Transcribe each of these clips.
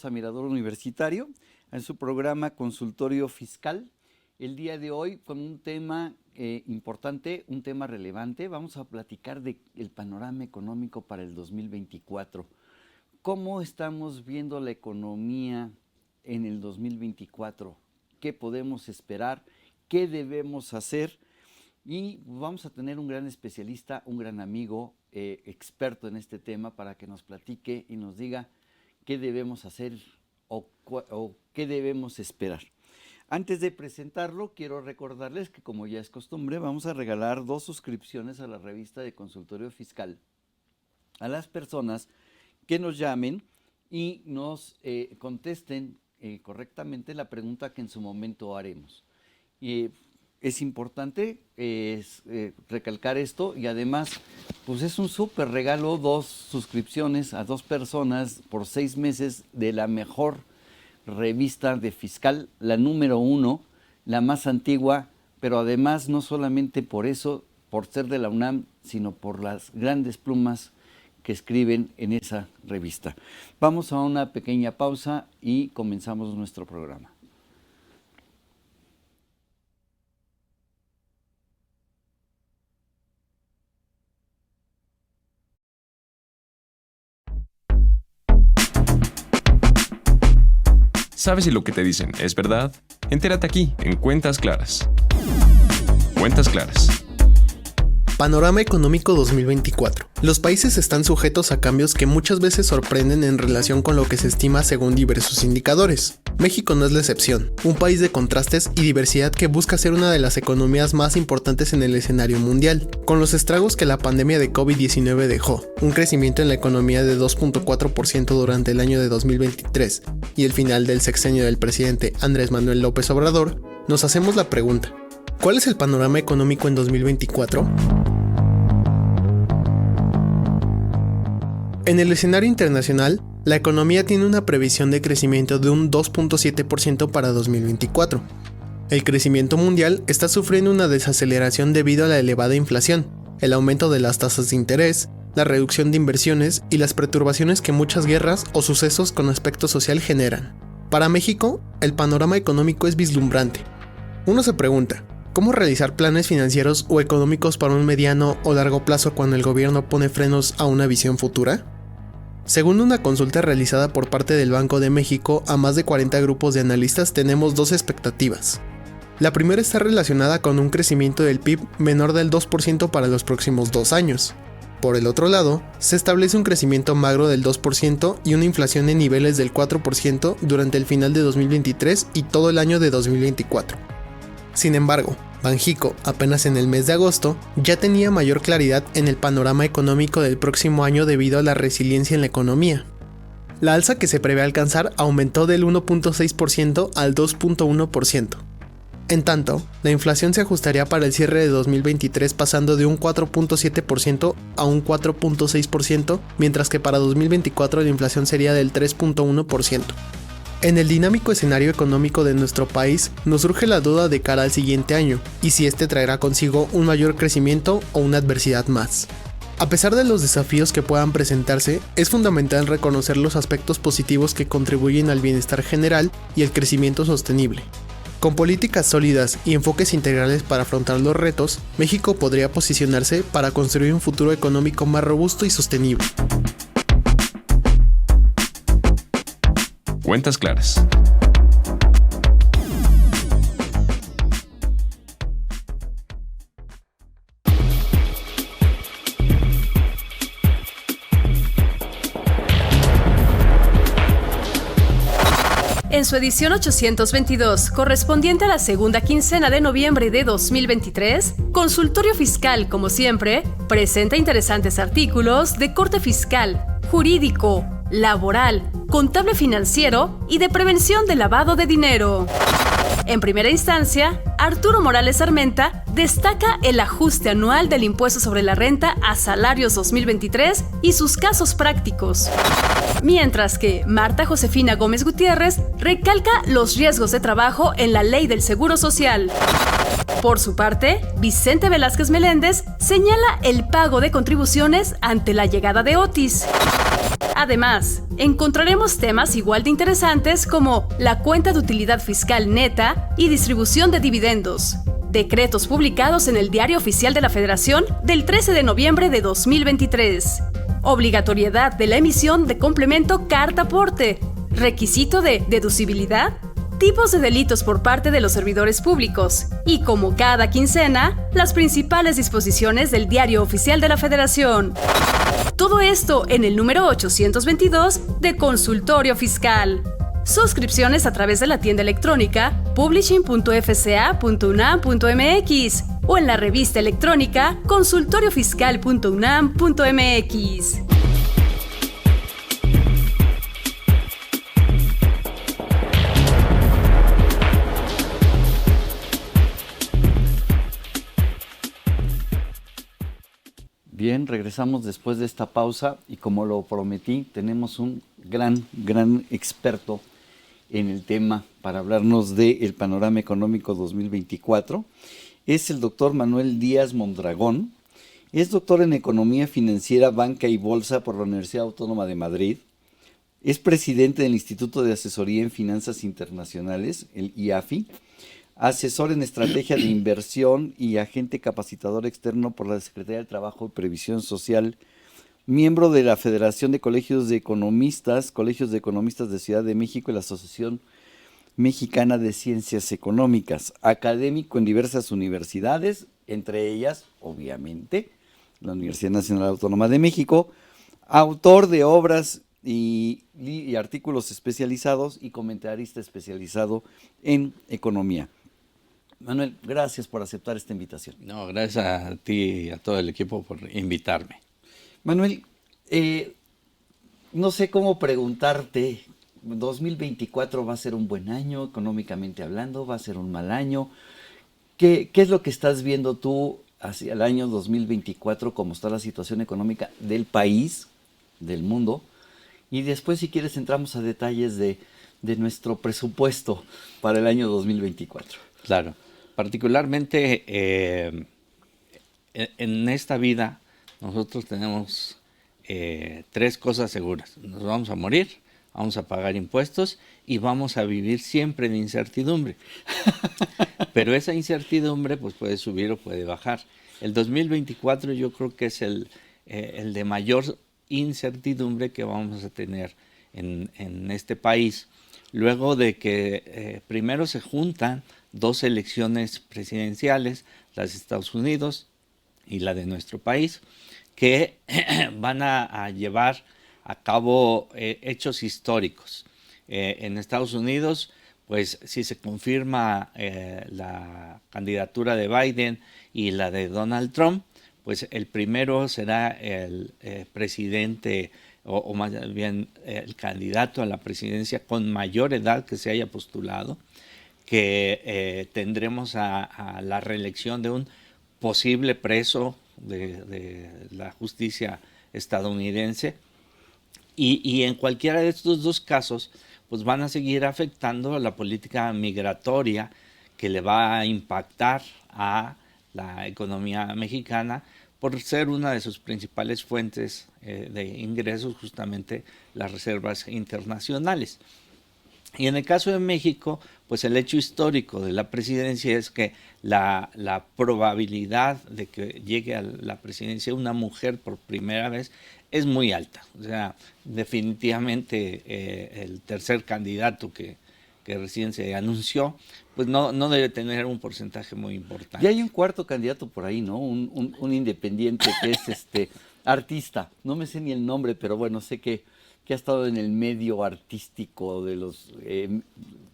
bienvenidos a Mirador Universitario, en su programa Consultorio Fiscal. El día de hoy con un tema importante, un tema relevante. Vamos a platicar del panorama económico para el 2024. ¿Cómo estamos viendo la economía en el 2024? ¿Qué podemos esperar? ¿Qué debemos hacer? Y vamos a tener un gran especialista, un gran amigo, experto en este tema para que nos platique y nos diga qué debemos hacer o qué debemos esperar. Antes de presentarlo, quiero recordarles que, como ya es costumbre, vamos a regalar 2 suscripciones a la revista de Consultorio Fiscal a las personas que nos llamen y nos contesten correctamente la pregunta que en su momento haremos. Es importante recalcar esto y además pues es un súper regalo, 2 suscripciones a 2 personas por 6 meses de la mejor revista de fiscal, la número 1, la más antigua, pero además no solamente por eso, por ser de la UNAM, sino por las grandes plumas que escriben en esa revista. Vamos a una pequeña pausa y comenzamos nuestro programa. ¿Sabes si lo que te dicen es verdad? Entérate aquí, en Cuentas Claras. Cuentas Claras. Panorama económico 2024. Los países están sujetos a cambios que muchas veces sorprenden en relación con lo que se estima según diversos indicadores. México no es la excepción, un país de contrastes y diversidad que busca ser una de las economías más importantes en el escenario mundial. Con los estragos que la pandemia de COVID-19 dejó, un crecimiento en la economía de 2.4% durante el año de 2023 y el final del sexenio del presidente Andrés Manuel López Obrador, nos hacemos la pregunta: ¿cuál es el panorama económico en 2024? En el escenario internacional, la economía tiene una previsión de crecimiento de un 2.7% para 2024. El crecimiento mundial está sufriendo una desaceleración debido a la elevada inflación, el aumento de las tasas de interés, la reducción de inversiones y las perturbaciones que muchas guerras o sucesos con aspecto social generan. Para México, el panorama económico es vislumbrante. Uno se pregunta: ¿cómo realizar planes financieros o económicos para un mediano o largo plazo cuando el gobierno pone frenos a una visión futura? Según una consulta realizada por parte del Banco de México a más de 40 grupos de analistas, tenemos 2 expectativas. La primera está relacionada con un crecimiento del PIB menor del 2% para los próximos 2 años. Por el otro lado, se establece un crecimiento magro del 2% y una inflación en niveles del 4% durante el final de 2023 y todo el año de 2024. Sin embargo, Banjico, apenas en el mes de agosto, ya tenía mayor claridad en el panorama económico del próximo año debido a la resiliencia en la economía. La alza que se prevé alcanzar aumentó del 1.6% al 2.1%. En tanto, la inflación se ajustaría para el cierre de 2023 pasando de un 4.7% a un 4.6%, mientras que para 2024 la inflación sería del 3.1%. En el dinámico escenario económico de nuestro país, nos surge la duda de cara al siguiente año, y si este traerá consigo un mayor crecimiento o una adversidad más. A pesar de los desafíos que puedan presentarse, es fundamental reconocer los aspectos positivos que contribuyen al bienestar general y el crecimiento sostenible. Con políticas sólidas y enfoques integrales para afrontar los retos, México podría posicionarse para construir un futuro económico más robusto y sostenible. Cuentas Claras. En su edición 822, correspondiente a la segunda quincena de noviembre de 2023, Consultorio Fiscal, como siempre, presenta interesantes artículos de corte fiscal, jurídico, laboral, contable financiero y de prevención del lavado de dinero. En primera instancia, Arturo Morales Armenta destaca el ajuste anual del impuesto sobre la renta a salarios 2023 y sus casos prácticos. Mientras que Marta Josefina Gómez Gutiérrez recalca los riesgos de trabajo en la Ley del Seguro Social. Por su parte, Vicente Velázquez Meléndez señala el pago de contribuciones ante la llegada de Otis. Además, encontraremos temas igual de interesantes como la cuenta de utilidad fiscal neta y distribución de dividendos, decretos publicados en el Diario Oficial de la Federación del 13 de noviembre de 2023, obligatoriedad de la emisión de complemento carta aporte, requisito de deducibilidad, tipos de delitos por parte de los servidores públicos y, como cada quincena, las principales disposiciones del Diario Oficial de la Federación. Todo esto en el número 822 de Consultorio Fiscal. Suscripciones a través de la tienda electrónica publishing.fca.unam.mx o en la revista electrónica consultoriofiscal.unam.mx. Bien, regresamos después de esta pausa y como lo prometí, tenemos un gran experto en el tema para hablarnos del panorama económico 2024. Es el doctor Manuel Díaz Mondragón. Es doctor en Economía Financiera, Banca y Bolsa por la Universidad Autónoma de Madrid. Es presidente del Instituto de Asesoría en Finanzas Internacionales, el IAFI. Asesor en estrategia de inversión y agente capacitador externo por la Secretaría del Trabajo y Previsión Social, miembro de la Federación de Colegios de Economistas de Ciudad de México y la Asociación Mexicana de Ciencias Económicas, académico en diversas universidades, entre ellas, obviamente, la Universidad Nacional Autónoma de México, autor de obras y artículos especializados y comentarista especializado en economía. Manuel, gracias por aceptar esta invitación. No, gracias a ti y a todo el equipo por invitarme. Manuel, no sé cómo preguntarte, 2024 va a ser un buen año, económicamente hablando, va a ser un mal año. ¿Qué es lo que estás viendo tú hacia el año 2024, cómo está la situación económica del país, del mundo? Y después, si quieres, entramos a detalles de nuestro presupuesto para el año 2024. Claro, particularmente en esta vida nosotros tenemos tres cosas seguras. Nos vamos a morir, vamos a pagar impuestos y vamos a vivir siempre en incertidumbre. Pero esa incertidumbre pues puede subir o puede bajar. El 2024 yo creo que es el de mayor incertidumbre que vamos a tener en este país, luego de que primero se juntan dos elecciones presidenciales, las de Estados Unidos y la de nuestro país, que van a llevar a cabo hechos históricos. En Estados Unidos, pues si se confirma la candidatura de Biden y la de Donald Trump, pues el primero será el presidente o más bien el candidato a la presidencia con mayor edad que se haya postulado, que tendremos a la reelección de un posible preso de la justicia estadounidense y en cualquiera de estos dos casos pues van a seguir afectando a la política migratoria que le va a impactar a la economía mexicana por ser una de sus principales fuentes de ingresos, justamente las reservas internacionales. Y en el caso de México, pues el hecho histórico de la presidencia es que la probabilidad de que llegue a la presidencia una mujer por primera vez es muy alta. O sea, definitivamente el tercer candidato que recién se anunció, pues no debe tener un porcentaje muy importante. Y hay un cuarto candidato por ahí, ¿no? Un independiente que es artista. No me sé ni el nombre, pero bueno, sé que ha estado en el medio artístico de los,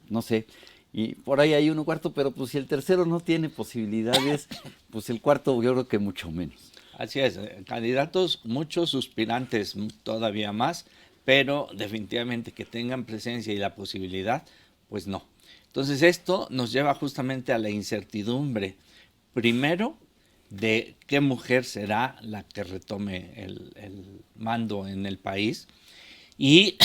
no sé, y por ahí hay uno cuarto, pero pues si el tercero no tiene posibilidades, pues el cuarto yo creo que mucho menos. Así es, candidatos, muchos suspirantes todavía más, pero definitivamente que tengan presencia y la posibilidad, pues no. Entonces esto nos lleva justamente a la incertidumbre, primero, de qué mujer será la que retome el mando en el país, y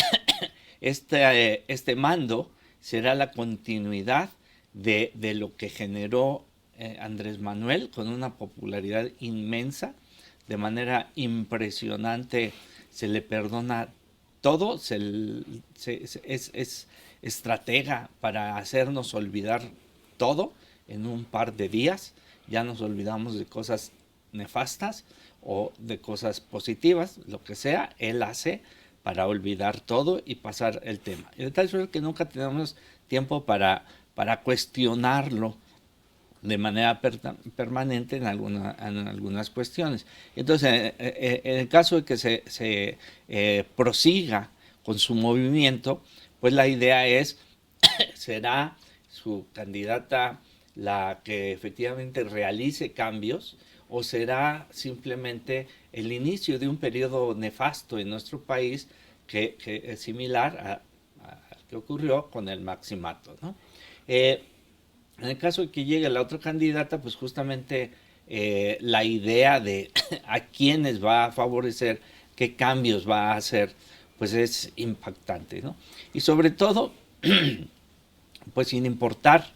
este mando será la continuidad de lo que generó Andrés Manuel con una popularidad inmensa, de manera impresionante, se le perdona todo es estratega para hacernos olvidar todo en un par de días. Ya nos olvidamos de cosas nefastas o de cosas positivas, lo que sea, él hace para olvidar todo y pasar el tema. Y de tal suerte que nunca tenemos tiempo para cuestionarlo de manera permanente en algunas cuestiones. Entonces, en el caso de que se prosiga con su movimiento, pues la idea es, será su candidata la que efectivamente realice cambios, o será simplemente el inicio de un periodo nefasto en nuestro país que es similar al que ocurrió con el Maximato, ¿no? En el caso de que llegue la otra candidata, pues justamente la idea de a quiénes va a favorecer, qué cambios va a hacer, pues es impactante, ¿no? Y sobre todo, pues sin importar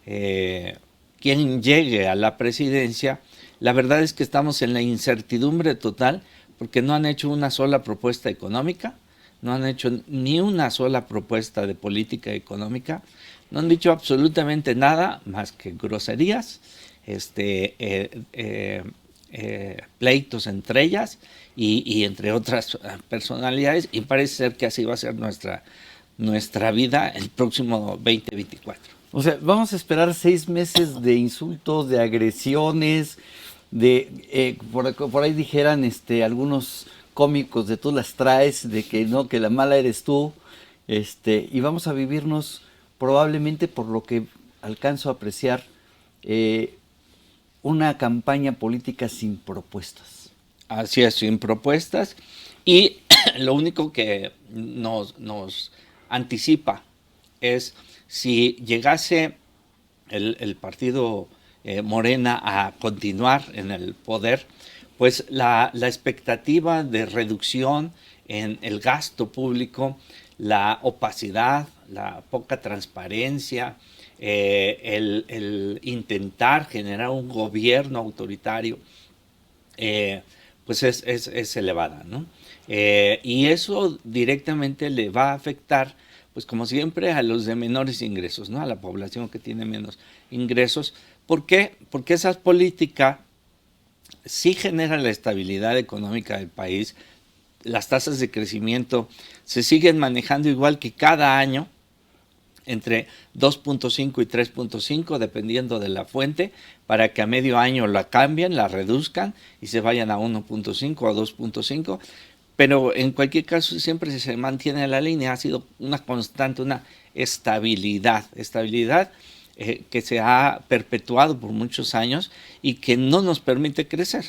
quién llegue a la presidencia, la verdad es que estamos en la incertidumbre total porque no han hecho una sola propuesta económica, no han hecho ni una sola propuesta de política económica, no han dicho absolutamente nada más que groserías, pleitos entre ellas y entre otras personalidades, y parece ser que así va a ser nuestra vida el próximo 2024. O sea, vamos a esperar 6 meses de insultos, de agresiones, por ahí dijeran algunos cómicos de tú las traes, de que no, que la mala eres tú, y vamos a vivirnos probablemente, por lo que alcanzo a apreciar, una campaña política sin propuestas. Así es, sin propuestas, y lo único que nos anticipa es si llegase el partido Morena a continuar en el poder, pues la expectativa de reducción en el gasto público, la opacidad, la poca transparencia, el intentar generar un gobierno autoritario, pues es elevada, ¿no? Y eso directamente le va a afectar, pues como siempre, a los de menores ingresos, ¿no? A la población que tiene menos ingresos. ¿Por qué? Porque esa política sí genera la estabilidad económica del país. Las tasas de crecimiento se siguen manejando igual que cada año, entre 2.5 y 3.5, dependiendo de la fuente, para que a medio año la cambien, la reduzcan y se vayan a 1.5 o 2.5. Pero en cualquier caso siempre se mantiene la línea, ha sido una constante, una estabilidad que se ha perpetuado por muchos años y que no nos permite crecer.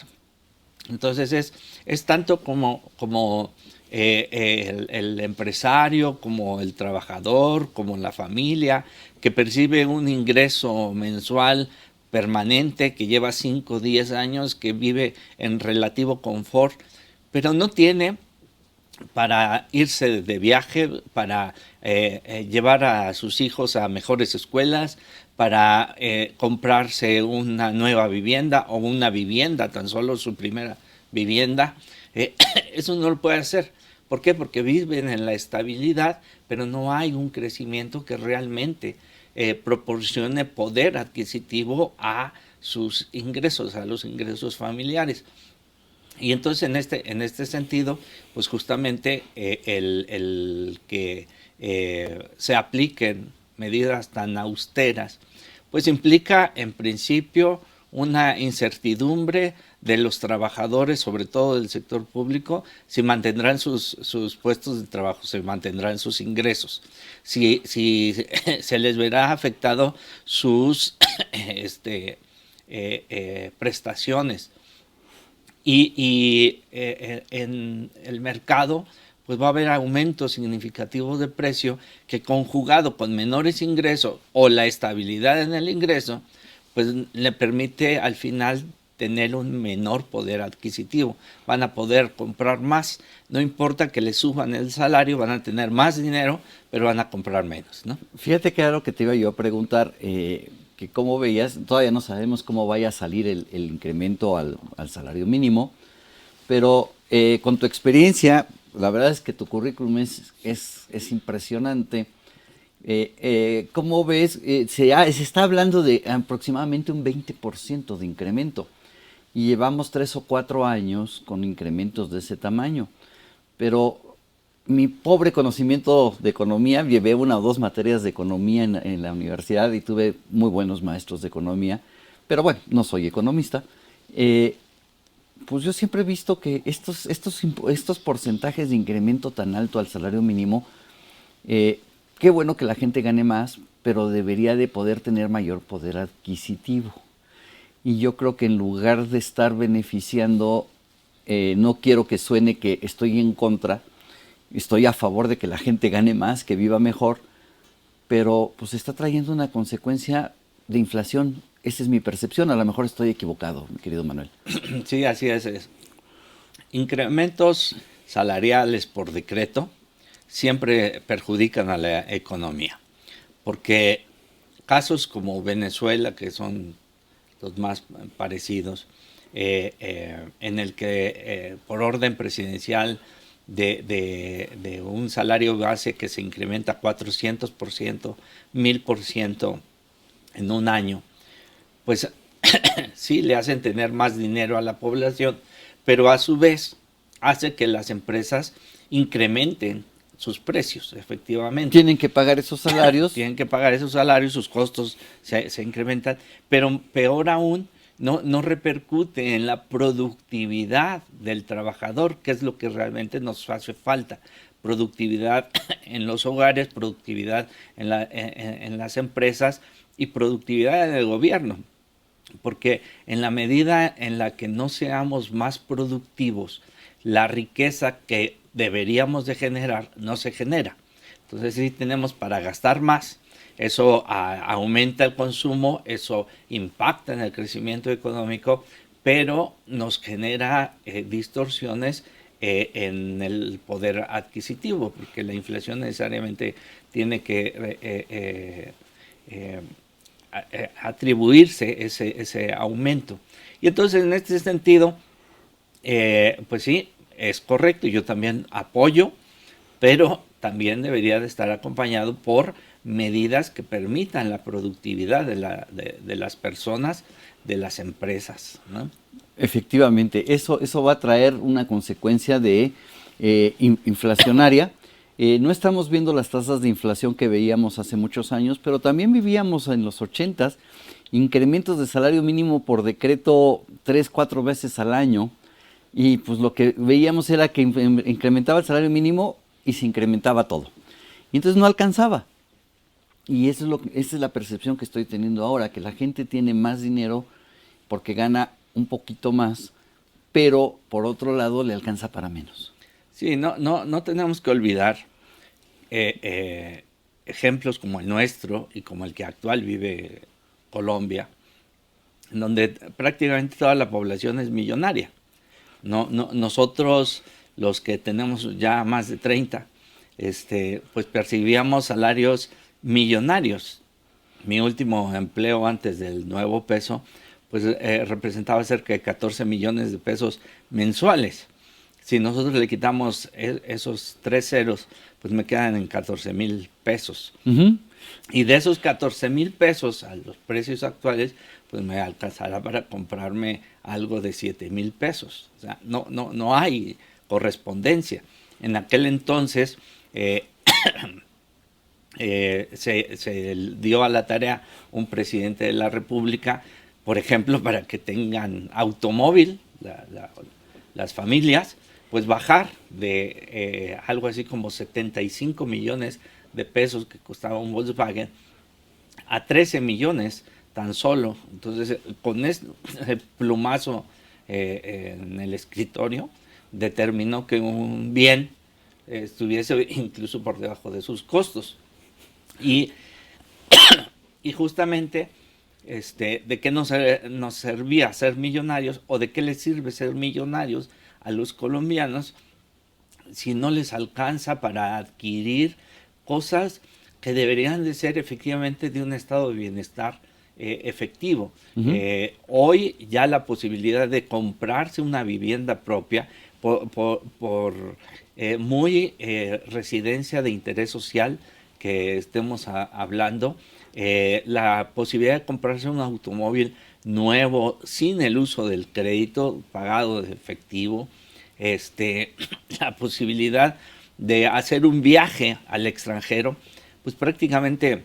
Entonces es tanto como el empresario, como el trabajador, como la familia, que percibe un ingreso mensual permanente, que lleva 5 o 10 años, que vive en relativo confort, pero no tiene para irse de viaje, para llevar a sus hijos a mejores escuelas, para comprarse una nueva vivienda o una vivienda, tan solo su primera vivienda. Eso no lo puede hacer. ¿Por qué? Porque viven en la estabilidad, pero no hay un crecimiento que realmente proporcione poder adquisitivo a sus ingresos, a los ingresos familiares. Y entonces en este sentido, pues justamente el que se apliquen medidas tan austeras, pues implica en principio una incertidumbre de los trabajadores, sobre todo del sector público, si mantendrán sus puestos de trabajo, si mantendrán sus ingresos, si se les verá afectado sus prestaciones. Y en el mercado pues va a haber aumentos significativos de precio que, conjugado con menores ingresos o la estabilidad en el ingreso, pues le permite al final tener un menor poder adquisitivo. Van a poder comprar más, no importa que le suban el salario, van a tener más dinero, pero van a comprar menos, ¿no? Fíjate que era lo que te iba yo a preguntar, que cómo veías, todavía no sabemos cómo vaya a salir el incremento al salario mínimo, pero con tu experiencia, la verdad es que tu currículum es impresionante. ¿Cómo ves? Se está hablando de aproximadamente un 20% de incremento y llevamos 3 o 4 años con incrementos de ese tamaño. Pero mi pobre conocimiento de economía, llevé 1 o 2 materias de economía en la universidad y tuve muy buenos maestros de economía, pero bueno, no soy economista. Pues yo siempre he visto que estos porcentajes de incremento tan alto al salario mínimo, qué bueno que la gente gane más, pero debería de poder tener mayor poder adquisitivo. Y yo creo que en lugar de estar beneficiando, no quiero que suene que estoy en contra, estoy a favor de que la gente gane más, que viva mejor, pero pues está trayendo una consecuencia de inflación. Esa es mi percepción, a lo mejor estoy equivocado, mi querido Manuel. Sí, así es. Incrementos salariales por decreto siempre perjudican a la economía, porque casos como Venezuela, que son los más parecidos, en el que por orden presidencial de un salario base que se incrementa 400%, 1000% en un año, pues sí le hacen tener más dinero a la población, pero a su vez hace que las empresas incrementen sus precios, efectivamente. Tienen que pagar esos salarios. Tienen que pagar esos salarios, sus costos se incrementan, pero peor aún, no repercute en la productividad del trabajador, que es lo que realmente nos hace falta. Productividad en los hogares, productividad en las empresas y productividad en el gobierno. Porque en la medida en la que no seamos más productivos, la riqueza que deberíamos de generar no se genera. Entonces sí tenemos para gastar más, eso aumenta el consumo, eso impacta en el crecimiento económico, pero nos genera distorsiones en el poder adquisitivo, porque la inflación necesariamente tiene que atribuirse ese aumento. Y entonces en este sentido, pues sí, es correcto, yo también apoyo, pero también debería de estar acompañado por medidas que permitan la productividad de las personas, de las empresas, ¿no? Efectivamente, eso va a traer una consecuencia de inflacionaria. No estamos viendo las tasas de inflación que veíamos hace muchos años, pero también vivíamos en los 80s incrementos de salario mínimo por decreto 3, 4 veces al año, y pues lo que veíamos era que incrementaba el salario mínimo y se incrementaba todo. Y entonces no alcanzaba. Y esa es la percepción que estoy teniendo ahora, que la gente tiene más dinero porque gana un poquito más, pero por otro lado le alcanza para menos. Sí, no tenemos que olvidar ejemplos como el nuestro y como el que actual vive Colombia, en donde prácticamente toda la población es millonaria. Nosotros, los que tenemos ya más de 30, pues percibíamos salarios millonarios. Mi último empleo antes del nuevo peso, pues representaba cerca de 14 millones de pesos mensuales. Si nosotros le quitamos esos 3 ceros, pues me quedan en 14,000 pesos. Uh-huh. Y de esos 14,000 pesos a los precios actuales, pues me alcanzará para comprarme algo de 7,000 pesos. O sea, no hay correspondencia. En aquel entonces se dio a la tarea un presidente de la República, por ejemplo, para que tengan automóvil, las familias, pues bajar de algo así como 75 millones de pesos que costaba un Volkswagen a 13 millones tan solo. Entonces, con ese plumazo en el escritorio, determinó que un bien estuviese incluso por debajo de sus costos. Y justamente, ¿de qué nos servía ser millonarios, o de qué les sirve ser millonarios a los colombianos si no les alcanza para adquirir cosas que deberían de ser efectivamente de un estado de bienestar efectivo? Uh-huh. Hoy ya la posibilidad de comprarse una vivienda propia por muy residencia de interés social que estemos hablando. La posibilidad de comprarse un automóvil nuevo sin el uso del crédito pagado de efectivo, la posibilidad de hacer un viaje al extranjero, pues prácticamente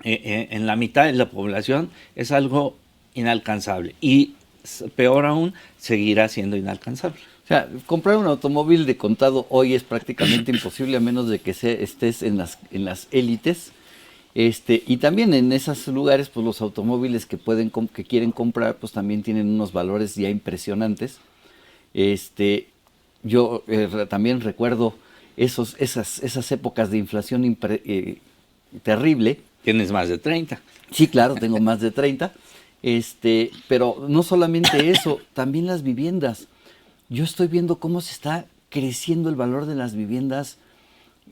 en la mitad de la población es algo inalcanzable y peor aún seguirá siendo inalcanzable. O sea, comprar un automóvil de contado hoy es prácticamente imposible a menos de que estés en las élites. Y también en esos lugares, pues los automóviles que quieren comprar, pues también tienen unos valores ya impresionantes. Yo también recuerdo esas épocas de inflación terrible. Tienes más de 30. Sí, claro, tengo más de 30. Pero no solamente eso, también las viviendas. Yo estoy viendo cómo se está creciendo el valor de las viviendas.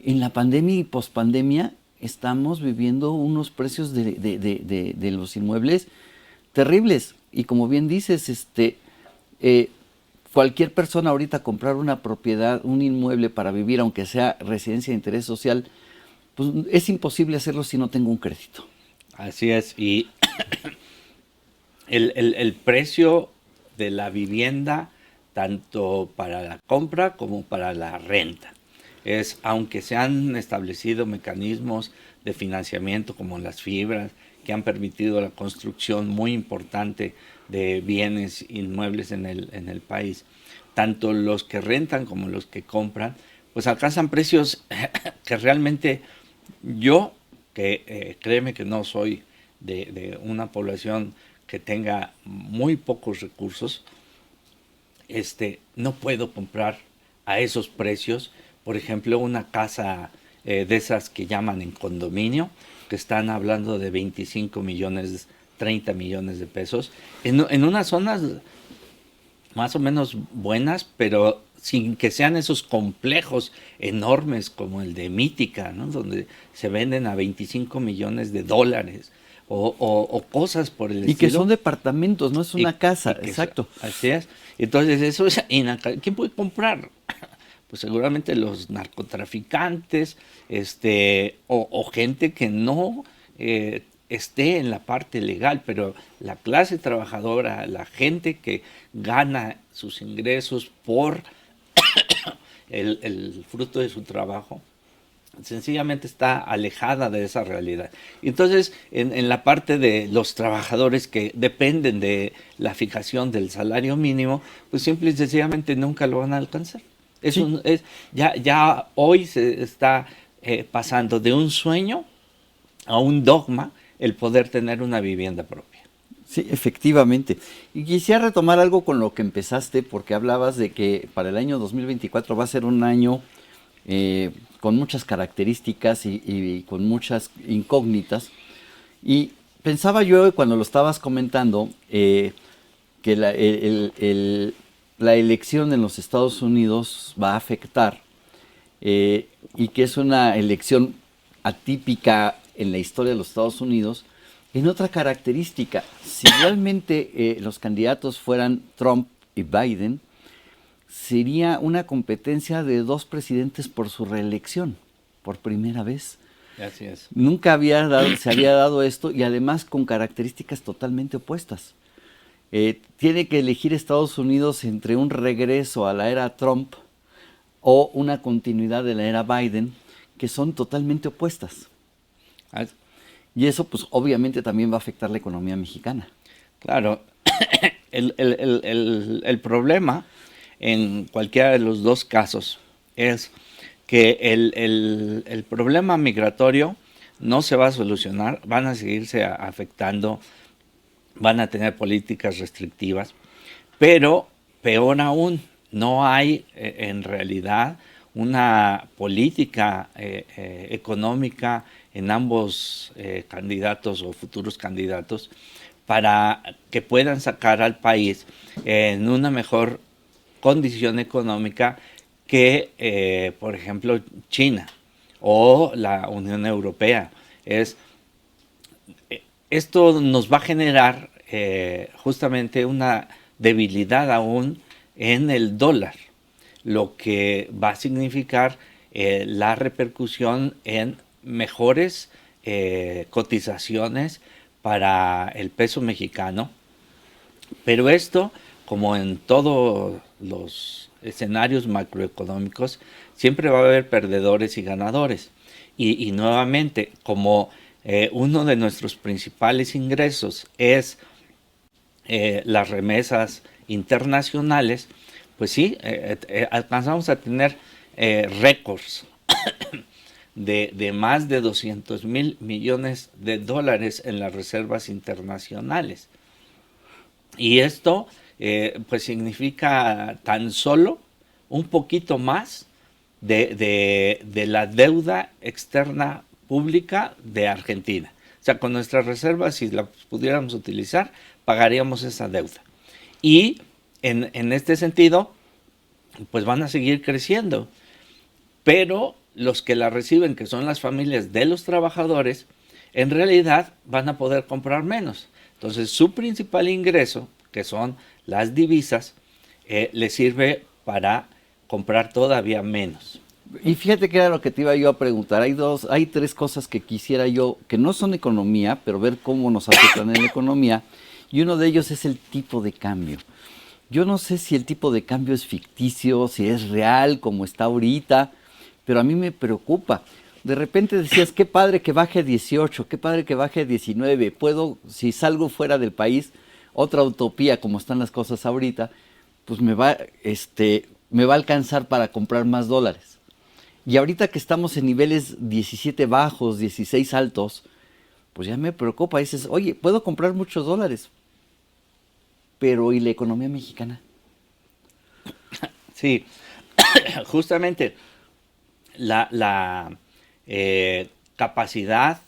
En la pandemia y pospandemia estamos viviendo unos precios de los inmuebles terribles. Y como bien dices, cualquier persona ahorita comprar una propiedad, un inmueble para vivir, aunque sea residencia de interés social, pues es imposible hacerlo si no tengo un crédito. Así es. Y el precio de la vivienda, tanto para la compra como para la renta, aunque se han establecido mecanismos de financiamiento como las fibras, que han permitido la construcción muy importante de bienes inmuebles en el país, tanto los que rentan como los que compran, pues alcanzan precios que realmente yo, créeme que no soy de una población que tenga muy pocos recursos, no puedo comprar a esos precios. Por ejemplo, una casa de esas que llaman en condominio, que están hablando de 25 millones, 30 millones de pesos, en unas zonas más o menos buenas, pero sin que sean esos complejos enormes como el de Mítica, ¿no? Donde se venden a 25 millones de dólares. O cosas por el estilo. Y que son departamentos, no es una casa, exacto. Así es. Entonces eso es inalcanzable. ¿Quién puede comprar? Pues seguramente los narcotraficantes, o gente que no esté en la parte legal, pero la clase trabajadora, la gente que gana sus ingresos por el fruto de su trabajo, sencillamente está alejada de esa realidad. Entonces, en la parte de los trabajadores que dependen de la fijación del salario mínimo, pues simple y sencillamente nunca lo van a alcanzar. Sí. Ya hoy se está pasando de un sueño a un dogma el poder tener una vivienda propia. Sí, efectivamente. Y quisiera retomar algo con lo que empezaste, porque hablabas de que para el año 2024 va a ser un año con muchas características y con muchas incógnitas. Y pensaba yo cuando lo estabas comentando que la elección en los Estados Unidos va a afectar y que es una elección atípica en la historia de los Estados Unidos. En otra característica, si realmente los candidatos fueran Trump y Biden, sería una competencia de dos presidentes por su reelección, por primera vez. Así es. Nunca se había dado esto, y además con características totalmente opuestas. Tiene que elegir Estados Unidos entre un regreso a la era Trump o una continuidad de la era Biden, que son totalmente opuestas. Y eso, pues, obviamente también va a afectar la economía mexicana. Claro, el problema en cualquiera de los dos casos es que el problema migratorio no se va a solucionar, van a seguirse afectando, van a tener políticas restrictivas, pero peor aún, no hay en realidad una política económica en ambos candidatos o futuros candidatos para que puedan sacar al país en una mejor condición económica que, por ejemplo, China o la Unión Europea. Esto nos va a generar justamente una debilidad aún en el dólar. lo que va a significar la repercusión en mejores cotizaciones para el peso mexicano. Pero esto, como en todos los escenarios macroeconómicos, siempre va a haber perdedores y ganadores. Y nuevamente, como uno de nuestros principales ingresos es las remesas internacionales, pues sí, alcanzamos a tener récords de más de 200,000 millones de dólares en las reservas internacionales. Y esto pues significa tan solo un poquito más de la deuda externa pública de Argentina. O sea, con nuestras reservas, si las pudiéramos utilizar, pagaríamos esa deuda. Y en este sentido, pues van a seguir creciendo. Pero los que la reciben, que son las familias de los trabajadores, en realidad van a poder comprar menos. Entonces, su principal ingreso, que son las divisas, les sirve para comprar todavía menos. Y fíjate que era lo que te iba yo a preguntar. Hay tres cosas que quisiera yo, que no son economía, pero ver cómo nos afectan en la economía. Y uno de ellos es el tipo de cambio. Yo no sé si el tipo de cambio es ficticio, si es real, como está ahorita, pero a mí me preocupa. De repente decías, qué padre que baje 18, qué padre que baje 19. Puedo, si salgo fuera del país, otra utopía como están las cosas ahorita, pues me va a alcanzar para comprar más dólares. Y ahorita que estamos en niveles 17 bajos, 16 altos, pues ya me preocupa. Dices, oye, puedo comprar muchos dólares, pero ¿y la economía mexicana? Sí, justamente la capacidad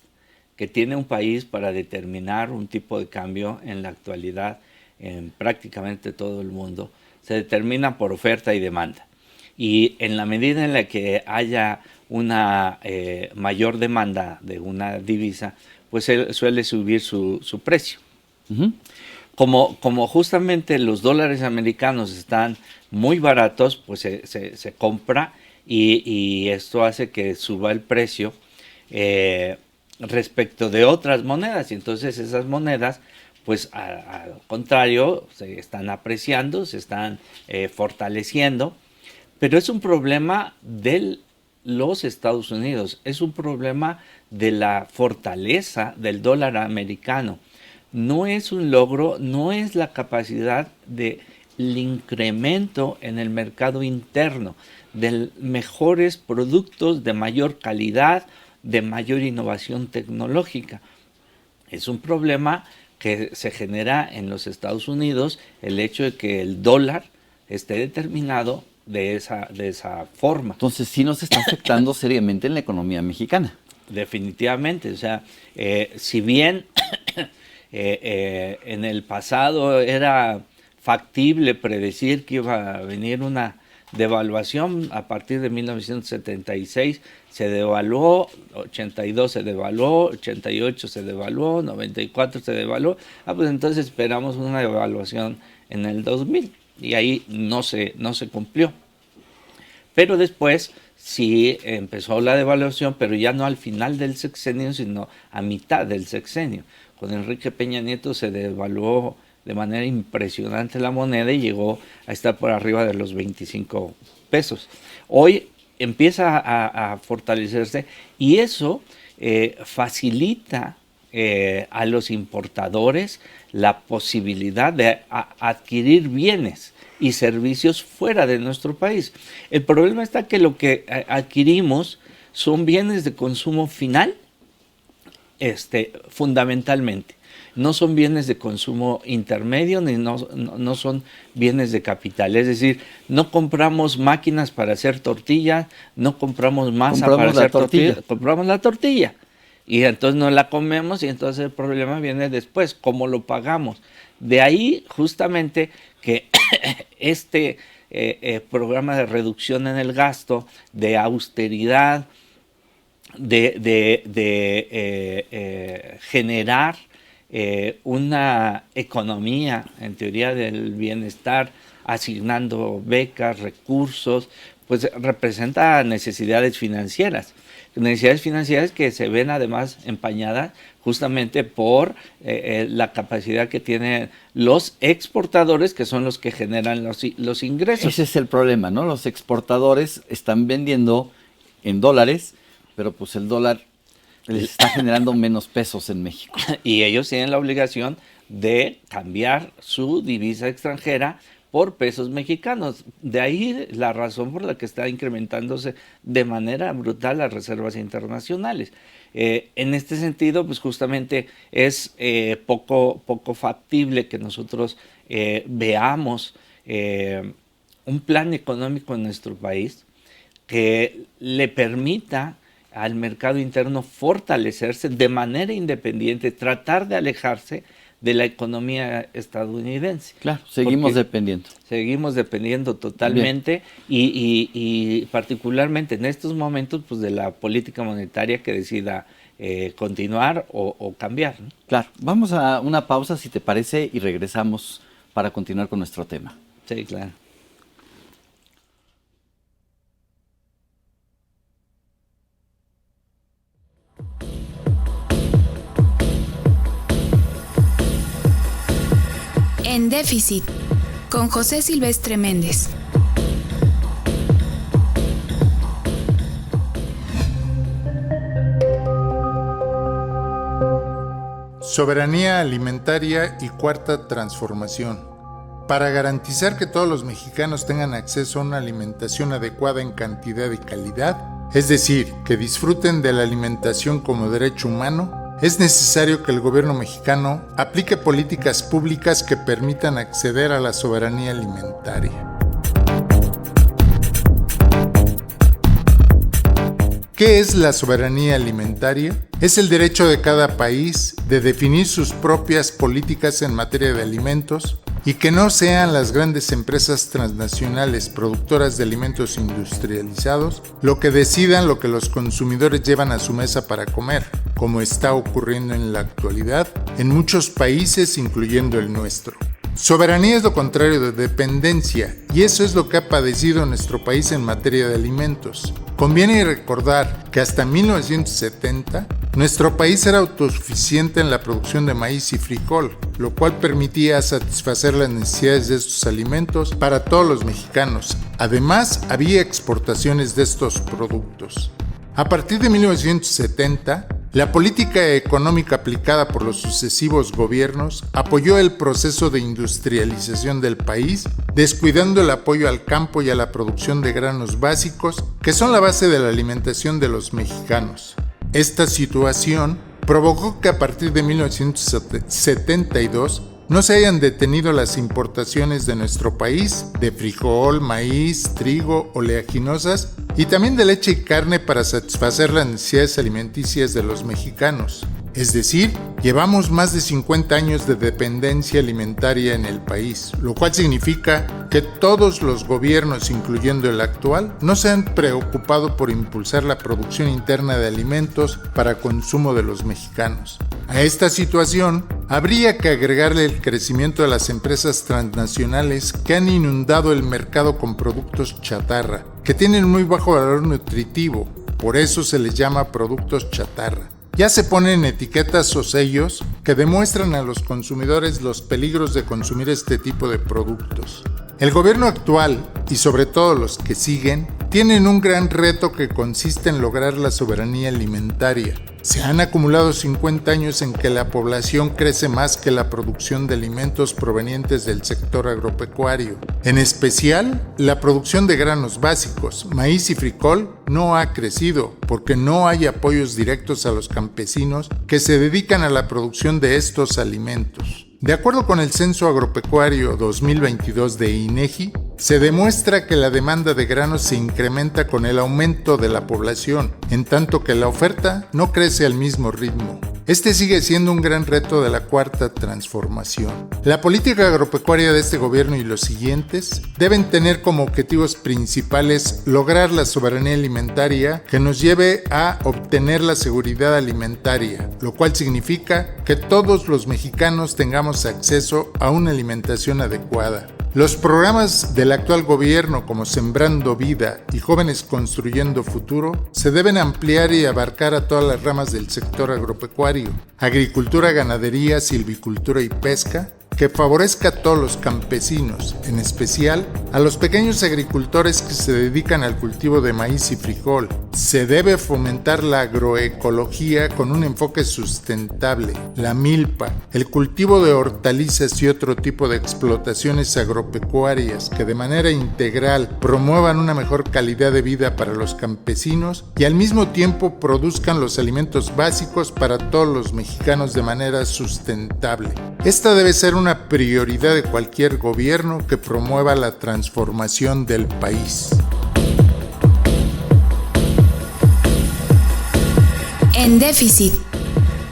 que tiene un país para determinar un tipo de cambio en la actualidad en prácticamente todo el mundo se determina por oferta y demanda. Y en la medida en la que haya una mayor demanda de una divisa, pues suele subir su precio. Uh-huh. Como justamente los dólares americanos están muy baratos, pues se compra y esto hace que suba el precio respecto de otras monedas. Y entonces esas monedas, pues al contrario, se están apreciando, se están fortaleciendo. Pero es un problema de los Estados Unidos, es un problema de la fortaleza del dólar americano. No es un logro, no es la capacidad del incremento en el mercado interno, de mejores productos de mayor calidad, de mayor innovación tecnológica. Es un problema que se genera en los Estados Unidos, el hecho de que el dólar esté determinado de esa forma. Entonces sí nos está afectando seriamente en la economía mexicana. Definitivamente, o sea, si bien en el pasado era factible predecir que iba a venir una devaluación, a partir de 1976 se devaluó, 82 se devaluó, 88 se devaluó, 94 se devaluó, pues entonces esperamos una devaluación en el 2000 y ahí no se cumplió. Pero después sí empezó la devaluación, pero ya no al final del sexenio, sino a mitad del sexenio. Con Enrique Peña Nieto se devaluó de manera impresionante la moneda y llegó a estar por arriba de los 25 pesos. Hoy empieza a fortalecerse y eso facilita a los importadores la posibilidad de adquirir bienes y servicios fuera de nuestro país. El problema está que lo que adquirimos son bienes de consumo final, fundamentalmente. No son bienes de consumo intermedio, ni no son bienes de capital. Es decir, no compramos máquinas para hacer tortillas, no compramos masa para hacer tortillas, compramos la tortilla. Y entonces no la comemos y entonces el problema viene después, ¿cómo lo pagamos? De ahí justamente que este programa de reducción en el gasto, de austeridad, de generar una economía, en teoría del bienestar, asignando becas, recursos, pues representa necesidades financieras que se ven además empañadas justamente por la capacidad que tienen los exportadores, que son los que generan los ingresos. Ese es el problema, ¿no? Los exportadores están vendiendo en dólares, pero pues el dólar les está generando menos pesos en México. Y ellos tienen la obligación de cambiar su divisa extranjera por pesos mexicanos. De ahí la razón por la que está incrementándose de manera brutal las reservas internacionales. En este sentido, pues justamente es poco factible que nosotros veamos un plan económico en nuestro país que le permita al mercado interno fortalecerse de manera independiente, tratar de alejarse de la economía estadounidense. Claro, seguimos dependiendo. Seguimos dependiendo totalmente y particularmente en estos momentos pues de la política monetaria que decida continuar o cambiar, ¿no? Claro, vamos a una pausa si te parece y regresamos para continuar con nuestro tema. Sí, claro. En Déficit, con José Silvestre Méndez. Soberanía alimentaria y cuarta transformación. Para garantizar que todos los mexicanos tengan acceso a una alimentación adecuada en cantidad y calidad, es decir, que disfruten de la alimentación como derecho humano, es necesario que el gobierno mexicano aplique políticas públicas que permitan acceder a la soberanía alimentaria. ¿Qué es la soberanía alimentaria? Es el derecho de cada país de definir sus propias políticas en materia de alimentos y que no sean las grandes empresas transnacionales productoras de alimentos industrializados lo que decidan lo que los consumidores llevan a su mesa para comer, como está ocurriendo en la actualidad en muchos países, incluyendo el nuestro. Soberanía es lo contrario de dependencia, y eso es lo que ha padecido nuestro país en materia de alimentos. Conviene recordar que hasta 1970, nuestro país era autosuficiente en la producción de maíz y frijol, lo cual permitía satisfacer las necesidades de estos alimentos para todos los mexicanos. Además, había exportaciones de estos productos. A partir de 1970, la política económica aplicada por los sucesivos gobiernos apoyó el proceso de industrialización del país, descuidando el apoyo al campo y a la producción de granos básicos, que son la base de la alimentación de los mexicanos. Esta situación provocó que a partir de 1972 no se hayan detenido las importaciones de nuestro país de frijol, maíz, trigo, oleaginosas y también de leche y carne para satisfacer las necesidades alimenticias de los mexicanos. Es decir, llevamos más de 50 años de dependencia alimentaria en el país, lo cual significa que todos los gobiernos, incluyendo el actual, no se han preocupado por impulsar la producción interna de alimentos para consumo de los mexicanos. A esta situación, habría que agregarle el crecimiento de las empresas transnacionales que han inundado el mercado con productos chatarra, que tienen muy bajo valor nutritivo, por eso se les llama productos chatarra. Ya se ponen etiquetas o sellos que demuestran a los consumidores los peligros de consumir este tipo de productos. El gobierno actual, y sobre todo los que siguen, tienen un gran reto que consiste en lograr la soberanía alimentaria. Se han acumulado 50 años en que la población crece más que la producción de alimentos provenientes del sector agropecuario. En especial, la producción de granos básicos, maíz y frijol, no ha crecido porque no hay apoyos directos a los campesinos que se dedican a la producción de estos alimentos. De acuerdo con el Censo Agropecuario 2022 de INEGI, Se demuestra que la demanda de granos se incrementa con el aumento de la población, en tanto que la oferta no crece al mismo ritmo. Este sigue siendo un gran reto de la cuarta transformación. La política agropecuaria de este gobierno y los siguientes deben tener como objetivos principales lograr la soberanía alimentaria que nos lleve a obtener la seguridad alimentaria, lo cual significa que todos los mexicanos tengamos acceso a una alimentación adecuada. Los programas del actual gobierno como Sembrando Vida y Jóvenes Construyendo Futuro se deben ampliar y abarcar a todas las ramas del sector agropecuario, agricultura, ganadería, silvicultura y pesca, que favorezca a todos los campesinos, en especial a los pequeños agricultores que se dedican al cultivo de maíz y frijol. Se debe fomentar la agroecología con un enfoque sustentable, la milpa, el cultivo de hortalizas y otro tipo de explotaciones agropecuarias que de manera integral promuevan una mejor calidad de vida para los campesinos y al mismo tiempo produzcan los alimentos básicos para todos los mexicanos de manera sustentable. Esta debe ser una prioridad de cualquier gobierno que promueva la transformación del país. En déficit,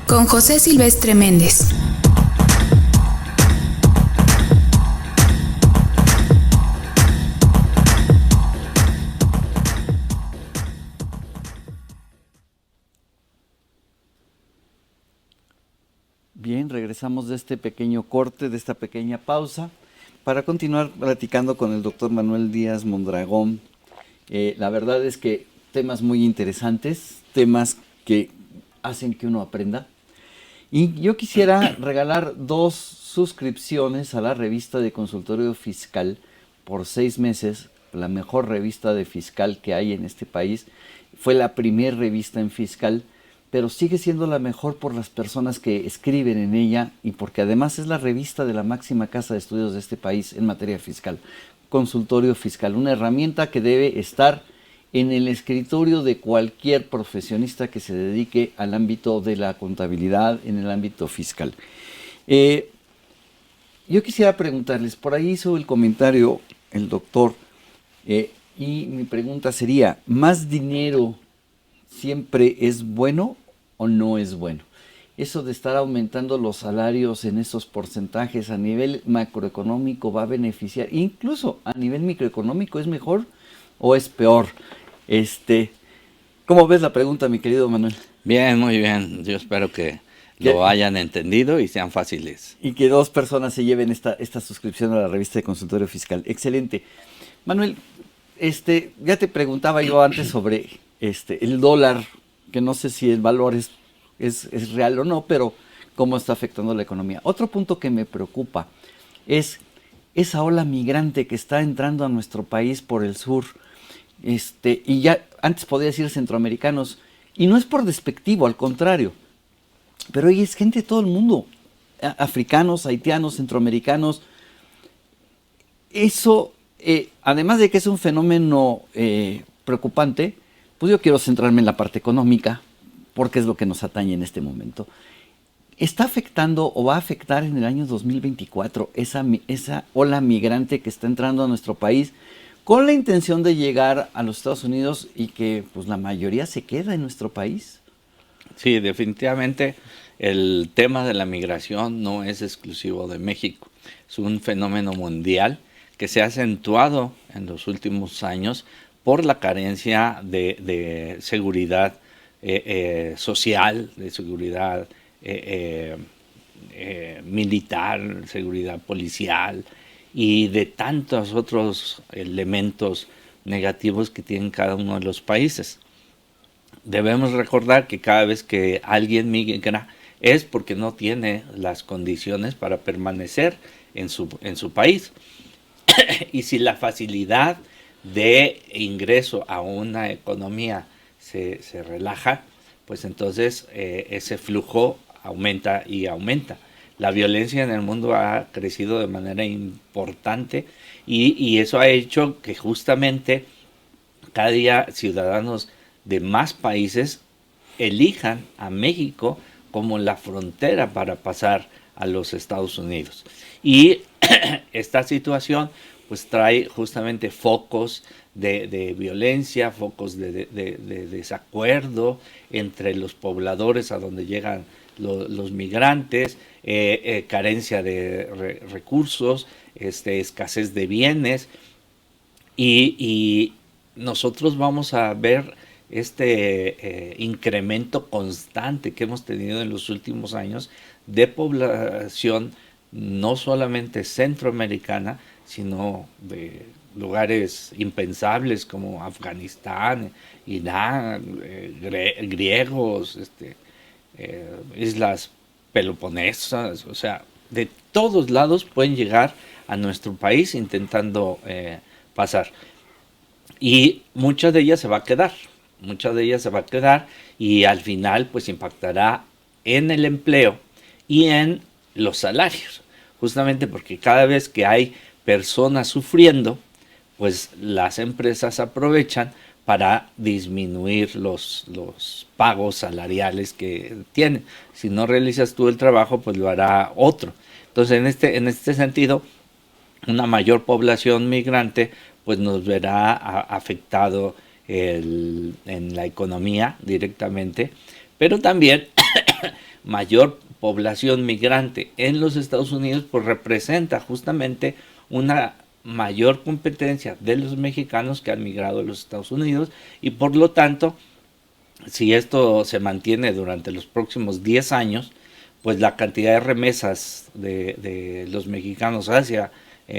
con José Silvestre Méndez. Bien, regresamos de este pequeño corte, de esta pequeña pausa, para continuar platicando con el doctor Manuel Díaz Mondragón. La verdad es que temas muy interesantes, temas que hacen que uno aprenda. Y yo quisiera regalar 2 suscripciones a la revista de Consultorio Fiscal por 6 meses, la mejor revista de fiscal que hay en este país. Fue la primera revista en fiscal, pero sigue siendo la mejor por las personas que escriben en ella y porque además es la revista de la máxima casa de estudios de este país en materia fiscal. Consultorio Fiscal, una herramienta que debe estar en el escritorio de cualquier profesionista que se dedique al ámbito de la contabilidad, en el ámbito fiscal. Yo quisiera preguntarles, por ahí hizo el comentario el doctor, y mi pregunta sería, ¿más dinero siempre es bueno o no es bueno? Eso de estar aumentando los salarios en esos porcentajes a nivel macroeconómico va a beneficiar, incluso a nivel microeconómico, ¿es mejor o es peor? ¿Cómo ves la pregunta, mi querido Manuel? Bien, muy bien. Yo espero que lo hayan entendido y sean fáciles. Y que 2 personas se lleven esta suscripción a la revista de Consultorio Fiscal. Excelente. Manuel, ya te preguntaba yo antes sobre el dólar, que no sé si el valor es real o no, pero cómo está afectando la economía. Otro punto que me preocupa es esa ola migrante que está entrando a nuestro país por el sur. Y ya antes podía decir centroamericanos, y no es por despectivo, al contrario, pero hoy es gente de todo el mundo, africanos, haitianos, centroamericanos. Eso, además de que es un fenómeno preocupante, pues yo quiero centrarme en la parte económica, porque es lo que nos atañe en este momento. ¿Está afectando o va a afectar en el año 2024 esa ola migrante que está entrando a nuestro país con la intención de llegar a los Estados Unidos y que pues la mayoría se queda en nuestro país? Sí, definitivamente el tema de la migración no es exclusivo de México. Es un fenómeno mundial que se ha acentuado en los últimos años por la carencia de seguridad social, de seguridad militar, seguridad policial y de tantos otros elementos negativos que tienen cada uno de los países. Debemos recordar que cada vez que alguien migra es porque no tiene las condiciones para permanecer en su país. Y si la facilidad de ingreso a una economía se relaja, pues entonces ese flujo aumenta y aumenta. La violencia en el mundo ha crecido de manera importante y eso ha hecho que justamente cada día ciudadanos de más países elijan a México como la frontera para pasar a los Estados Unidos. Y esta situación pues trae justamente focos de violencia, focos de desacuerdo entre los pobladores a donde llegan los migrantes, carencia de recursos, escasez de bienes, y nosotros vamos a ver incremento constante que hemos tenido en los últimos años de población, no solamente centroamericana, sino de lugares impensables como Afganistán, Irán, griegos, islas peloponesas, o sea, de todos lados pueden llegar a nuestro país intentando pasar. Y muchas de ellas se va a quedar, y al final pues impactará en el empleo y en los salarios, justamente porque cada vez que hay personas sufriendo, pues las empresas aprovechan para disminuir los pagos salariales que tienen. Si no realizas tú el trabajo, pues lo hará otro. Entonces, en este sentido, una mayor población migrante pues nos verá afectado en la economía directamente, pero también mayor población migrante en los Estados Unidos pues representa justamente una mayor competencia de los mexicanos que han migrado a los Estados Unidos, y por lo tanto, si esto se mantiene durante los próximos 10 años, pues la cantidad de remesas de los mexicanos hacia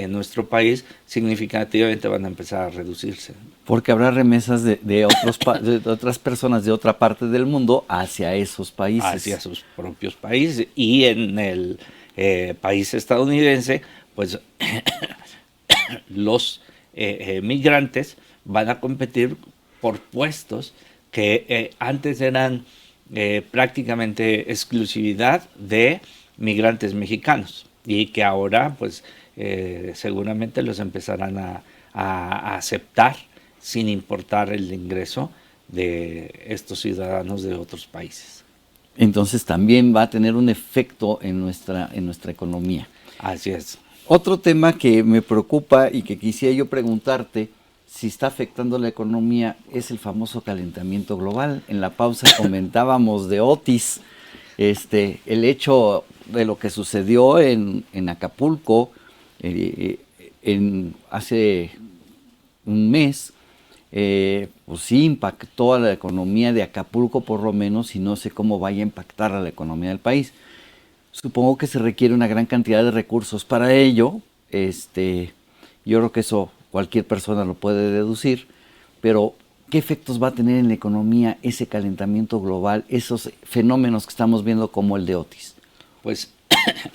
nuestro país significativamente van a empezar a reducirse. Porque habrá remesas de otras personas de otra parte del mundo hacia esos países. Hacia sus propios países. Y en el país estadounidense, pues los migrantes van a competir por puestos que antes eran prácticamente exclusividad de migrantes mexicanos, y que ahora pues seguramente los empezarán a aceptar sin importar el ingreso de estos ciudadanos de otros países. Entonces también va a tener un efecto en nuestra economía. Así es. Otro tema que me preocupa y que quisiera yo preguntarte si está afectando la economía es el famoso calentamiento global. En la pausa comentábamos de Otis, el hecho de lo que sucedió en Acapulco hace un mes, pues sí impactó a la economía de Acapulco por lo menos, y no sé cómo vaya a impactar a la economía del país. Supongo que se requiere una gran cantidad de recursos para ello. Yo creo que eso cualquier persona lo puede deducir, pero ¿qué efectos va a tener en la economía ese calentamiento global, esos fenómenos que estamos viendo como el de Otis? Pues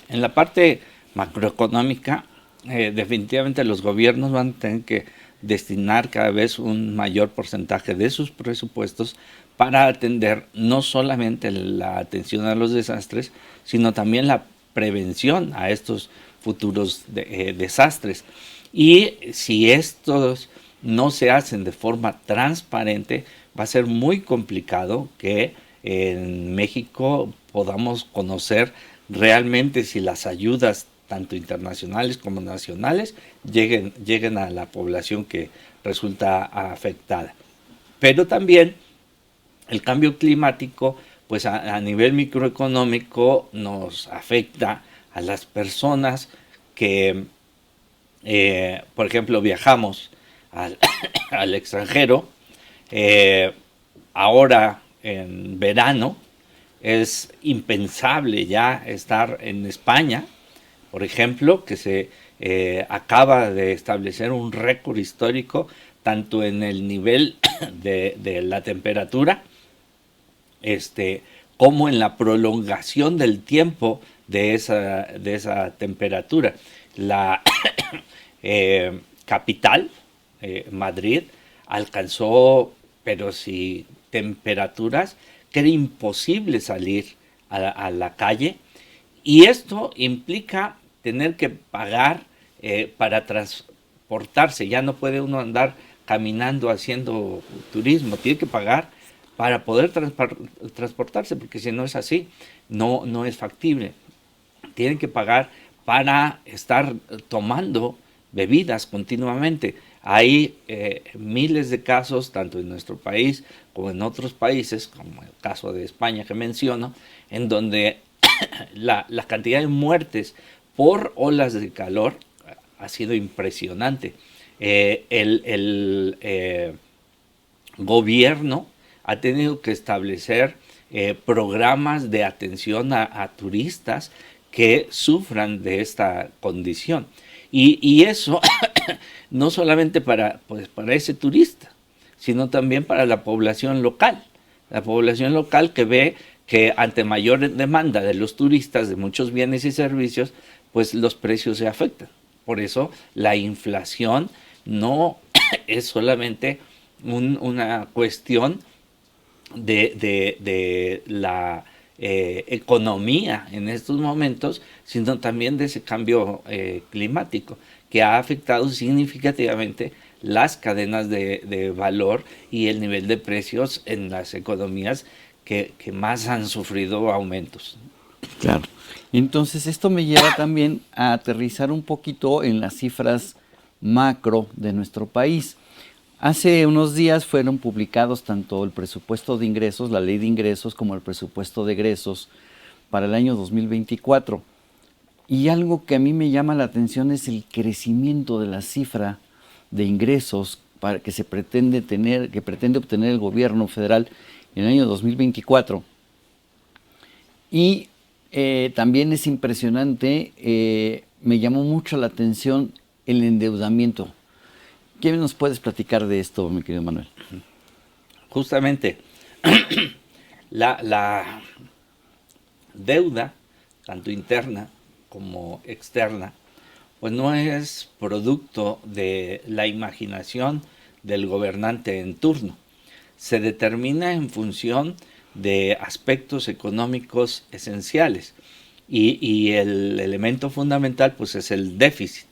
en la parte macroeconómica, definitivamente los gobiernos van a tener que destinar cada vez un mayor porcentaje de sus presupuestos para atender no solamente la atención a los desastres, sino también la prevención a estos futuros desastres. Y si estos no se hacen de forma transparente, va a ser muy complicado que en México podamos conocer realmente si las ayudas tanto internacionales como nacionales lleguen a la población que resulta afectada. Pero también el cambio climático, pues a nivel microeconómico nos afecta a las personas que, por ejemplo, viajamos al extranjero. Ahora en verano es impensable ya estar en España, por ejemplo, que se acaba de establecer un récord histórico tanto en el nivel de la temperatura como en la prolongación del tiempo de esa temperatura. La capital, Madrid, alcanzó, pero sí, temperaturas que era imposible salir a la calle, y esto implica tener que pagar para transportarse. Ya no puede uno andar caminando haciendo turismo, tiene que pagar para poder transportarse, porque si no es así, no es factible. Tienen que pagar para estar tomando bebidas continuamente. Hay miles de casos, tanto en nuestro país como en otros países, como el caso de España que menciono, en donde la cantidad de muertes por olas de calor ha sido impresionante. El gobierno ha tenido que establecer programas de atención a turistas que sufran de esta condición. Y eso no solamente para ese turista, sino también para la población local. La población local que ve que ante mayor demanda de los turistas de muchos bienes y servicios, pues los precios se afectan. Por eso la inflación no es solamente una cuestión de la economía en estos momentos, sino también de ese cambio climático que ha afectado significativamente las cadenas de valor y el nivel de precios en las economías que más han sufrido aumentos. Claro. Entonces esto me lleva también a aterrizar un poquito en las cifras macro de nuestro país. Hace unos días fueron publicados tanto el presupuesto de ingresos, la ley de ingresos, como el presupuesto de egresos para el año 2024. Y algo que a mí me llama la atención es el crecimiento de la cifra de ingresos que se pretende tener, que pretende obtener el gobierno federal en el año 2024. Y también es impresionante, me llamó mucho la atención el endeudamiento. ¿Qué nos puedes platicar de esto, mi querido Manuel? Justamente, la deuda, tanto interna como externa, pues no es producto de la imaginación del gobernante en turno. Se determina en función de aspectos económicos esenciales y el elemento fundamental pues es el déficit.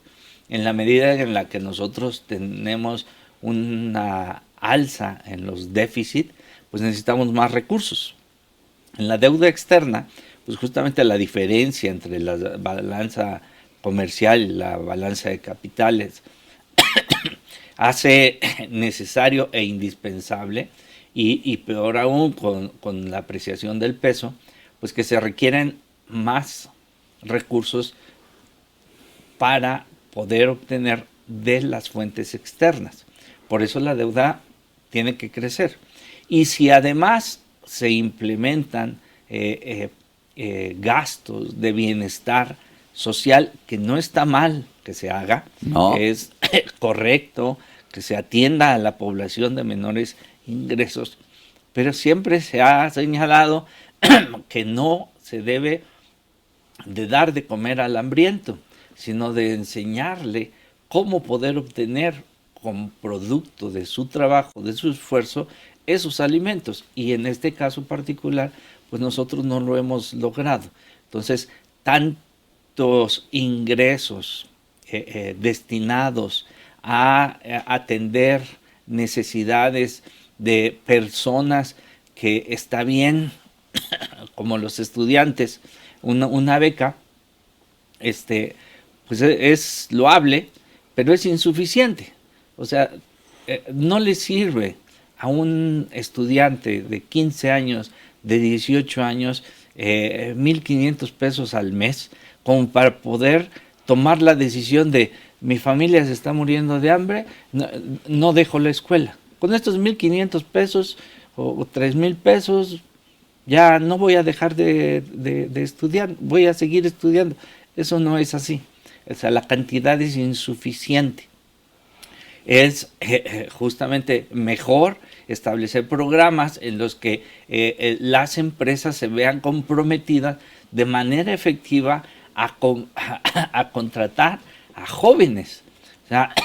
En la medida en la que nosotros tenemos una alza en los déficits, pues necesitamos más recursos. En la deuda externa, pues justamente la diferencia entre la balanza comercial y la balanza de capitales hace necesario e indispensable, y peor aún con la apreciación del peso, pues que se requieren más recursos para poder obtener de las fuentes externas. Por eso la deuda tiene que crecer. Y si además se implementan gastos de bienestar social, que no está mal que se haga, no. Es correcto que se atienda a la población de menores ingresos, pero siempre se ha señalado que no se debe de dar de comer al hambriento, sino de enseñarle cómo poder obtener como producto de su trabajo, de su esfuerzo, esos alimentos. Y en este caso particular, pues nosotros no lo hemos logrado. Entonces, tantos ingresos destinados a atender necesidades de personas que está bien, como los estudiantes, una beca, pues es loable, pero es insuficiente. O sea, no le sirve a un estudiante de 15 años, de 18 años, 1,500 pesos al mes, como para poder tomar la decisión de mi familia se está muriendo de hambre, no dejo la escuela. Con estos 1,500 pesos o 3,000 pesos, ya no voy a dejar de estudiar, voy a seguir estudiando. Eso no es así. O sea, la cantidad es insuficiente. Es justamente mejor establecer programas en los que las empresas se vean comprometidas de manera efectiva a contratar a jóvenes. O sea,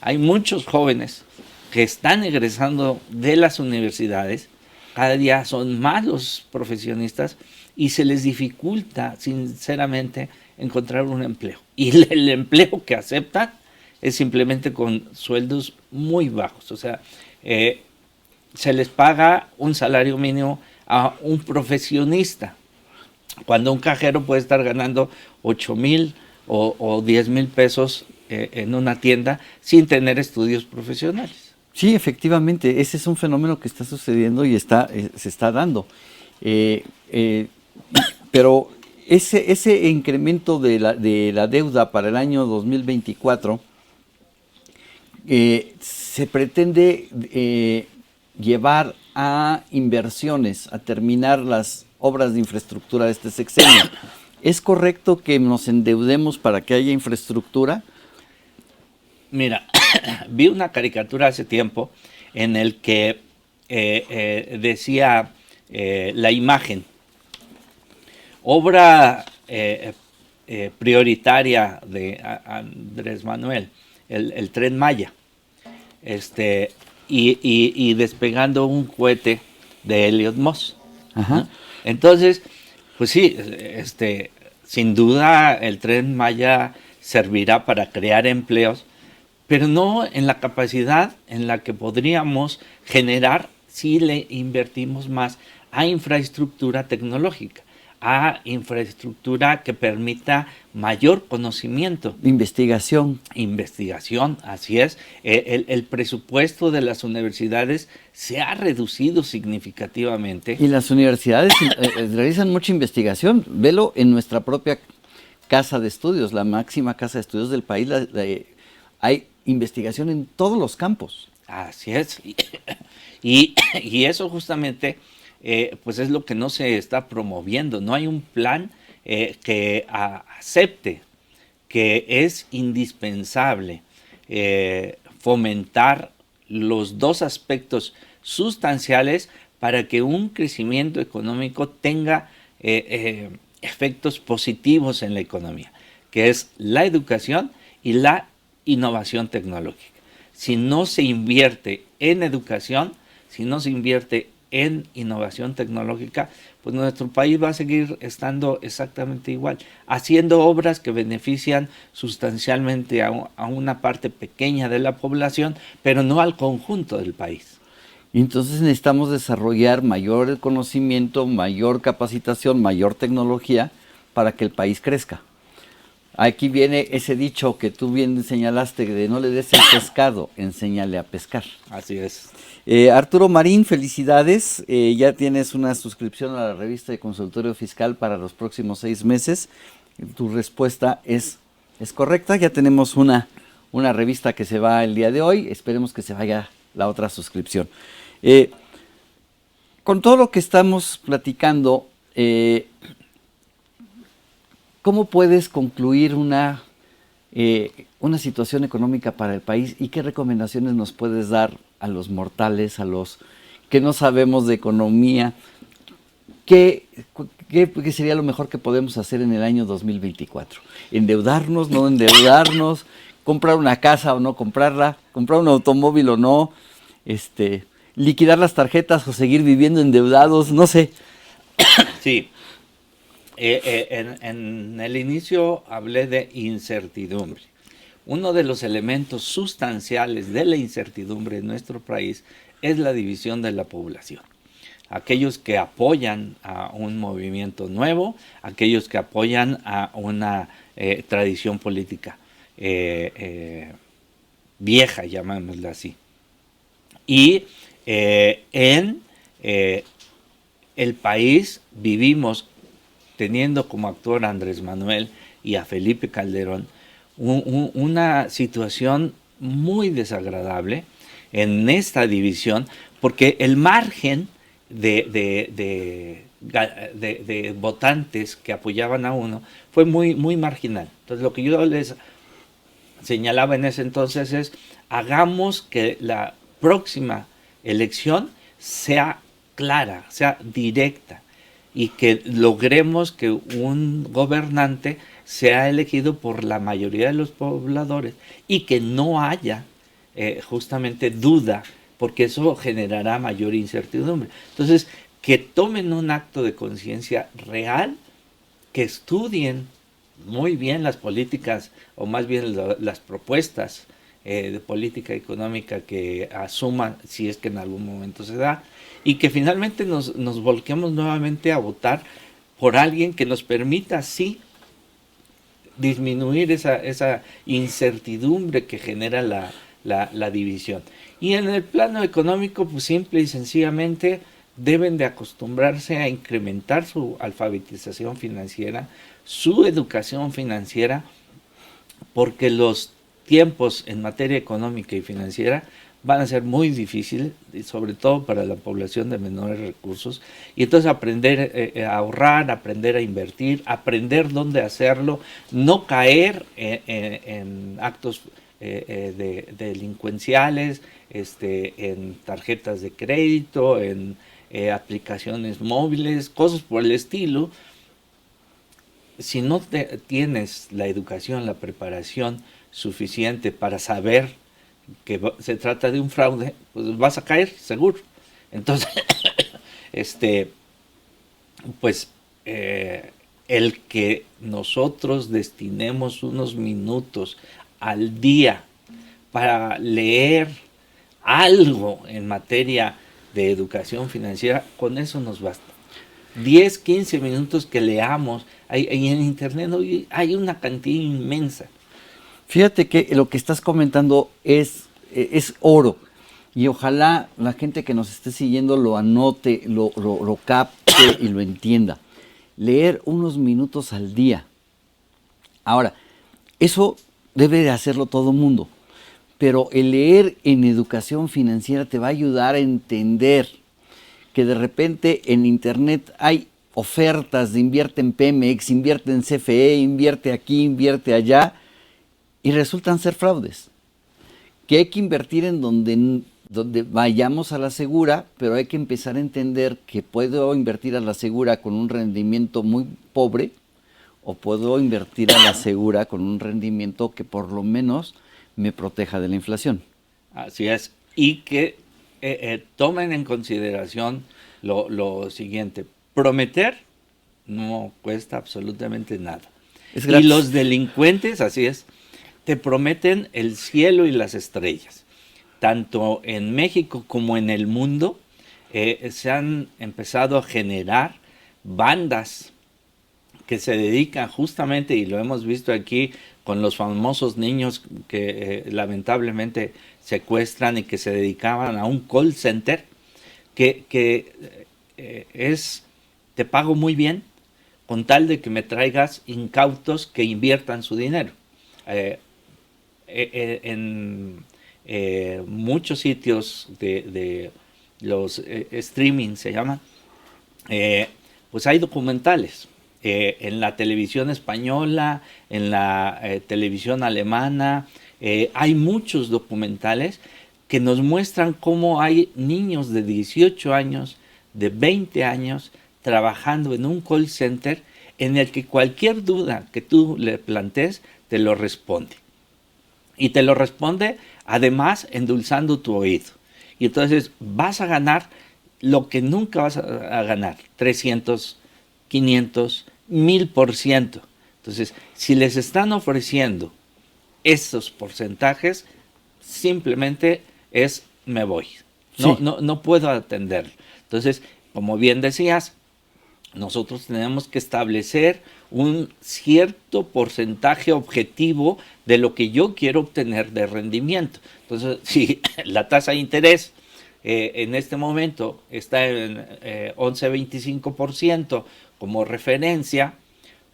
hay muchos jóvenes que están egresando de las universidades, cada día son más los profesionistas y se les dificulta sinceramente encontrar un empleo. Y el empleo que aceptan es simplemente con sueldos muy bajos. O sea, se les paga un salario mínimo a un profesionista, cuando un cajero puede estar ganando 8,000 o 10,000 pesos en una tienda sin tener estudios profesionales. Sí, efectivamente, ese es un fenómeno que está sucediendo y se está dando. Pero ese incremento de la deuda para el año 2024 se pretende llevar a inversiones, a terminar las obras de infraestructura de este sexenio. ¿Es correcto que nos endeudemos para que haya infraestructura? Mira, vi una caricatura hace tiempo en el que decía la imagen, obra prioritaria de Andrés Manuel, el Tren Maya, y despegando un cohete de Elliot Moss. Ajá. ¿No? Entonces, pues sí, sin duda el Tren Maya servirá para crear empleos, pero no en la capacidad en la que podríamos generar si le invertimos más a infraestructura tecnológica, a infraestructura que permita mayor conocimiento. Investigación. Investigación, así es. El presupuesto de las universidades se ha reducido significativamente. Y las universidades realizan mucha investigación. Velo en nuestra propia casa de estudios, la máxima casa de estudios del país. Hay investigación en todos los campos. Así es. Y eso justamente pues es lo que no se está promoviendo. No hay un plan que acepte que es indispensable fomentar los dos aspectos sustanciales para que un crecimiento económico tenga efectos positivos en la economía, que es la educación y la innovación tecnológica. Si no se invierte en educación, si no se invierte en innovación tecnológica, pues nuestro país va a seguir estando exactamente igual, haciendo obras que benefician sustancialmente a una parte pequeña de la población, pero no al conjunto del país. Entonces necesitamos desarrollar mayor conocimiento, mayor capacitación, mayor tecnología para que el país crezca. Aquí viene ese dicho que tú bien señalaste, de no le des el pescado, enséñale a pescar. Así es. Arturo Marín, felicidades. Ya tienes una suscripción a la revista de Consultorio Fiscal para los próximos 6 meses. Tu respuesta es correcta. Ya tenemos una revista que se va el día de hoy. Esperemos que se vaya la otra suscripción. Con todo lo que estamos platicando, ¿cómo puedes concluir una situación económica para el país y qué recomendaciones nos puedes dar a los mortales, a los que no sabemos de economía? ¿Qué sería lo mejor que podemos hacer en el año 2024? ¿Endeudarnos, no endeudarnos? ¿Comprar una casa o no comprarla? ¿Comprar un automóvil o no? ¿Liquidar las tarjetas o seguir viviendo endeudados? No sé. Sí. En el inicio hablé de incertidumbre. Uno de los elementos sustanciales de la incertidumbre en nuestro país es la división de la población. Aquellos que apoyan a un movimiento nuevo, aquellos que apoyan a una tradición política vieja, llamémosla así. Y en el país vivimos teniendo como actor a Andrés Manuel y a Felipe Calderón, una situación muy desagradable en esta división, porque el margen de votantes que apoyaban a uno fue muy, muy marginal. Entonces lo que yo les señalaba en ese entonces es: hagamos que la próxima elección sea clara, sea directa, y que logremos que un gobernante sea elegido por la mayoría de los pobladores y que no haya justamente duda, porque eso generará mayor incertidumbre. Entonces, que tomen un acto de conciencia real, que estudien muy bien las políticas, o más bien las propuestas de política económica que asuman, si es que en algún momento se da, y que finalmente nos volquemos nuevamente a votar por alguien que nos permita, sí, disminuir esa incertidumbre que genera la división. Y en el plano económico, pues simple y sencillamente deben de acostumbrarse a incrementar su alfabetización financiera, su educación financiera, porque los tiempos en materia económica y financiera van a ser muy difíciles, sobre todo para la población de menores recursos, y entonces aprender a ahorrar, aprender a invertir, aprender dónde hacerlo, no caer en actos delincuenciales, en tarjetas de crédito, en aplicaciones móviles, cosas por el estilo. Si no tienes la educación, la preparación suficiente para saber que se trata de un fraude, pues vas a caer seguro. Entonces, el que nosotros destinemos unos minutos al día para leer algo en materia de educación financiera, con eso nos basta. 10, 15 minutos que leamos. En internet hoy hay una cantidad inmensa. Fíjate que lo que estás comentando es oro, y ojalá la gente que nos esté siguiendo lo anote, lo capte y lo entienda. Leer unos minutos al día. Ahora, eso debe de hacerlo todo mundo, pero el leer en educación financiera te va a ayudar a entender que de repente en internet hay ofertas de invierte en Pemex, invierte en CFE, invierte aquí, invierte allá, y resultan ser fraudes. Que hay que invertir en donde vayamos a la segura, pero hay que empezar a entender que puedo invertir a la segura con un rendimiento muy pobre, o puedo invertir a la segura con un rendimiento que por lo menos me proteja de la inflación. Así es, y que tomen en consideración lo siguiente: prometer no cuesta absolutamente nada. Es gratis. Y los delincuentes, así es, te prometen el cielo y las estrellas. Tanto en México como en el mundo se han empezado a generar bandas que se dedican justamente, y lo hemos visto aquí con los famosos niños que lamentablemente secuestran y que se dedicaban a un call center, que te pago muy bien con tal de que me traigas incautos que inviertan su dinero. En muchos sitios de los streaming se llaman, pues hay documentales. En la televisión española, en la televisión alemana, hay muchos documentales que nos muestran cómo hay niños de 18 años, de 20 años, trabajando en un call center en el que cualquier duda que tú le plantees te lo responde. Y te lo responde además endulzando tu oído. Y entonces vas a ganar lo que nunca vas a ganar: 300, 500, 1000%. Entonces, si les están ofreciendo esos porcentajes, simplemente es me voy. No puedo atenderlo. Entonces, como bien decías, nosotros tenemos que establecer un cierto porcentaje objetivo de lo que yo quiero obtener de rendimiento. Entonces, si la tasa de interés en este momento está en 11.25% como referencia,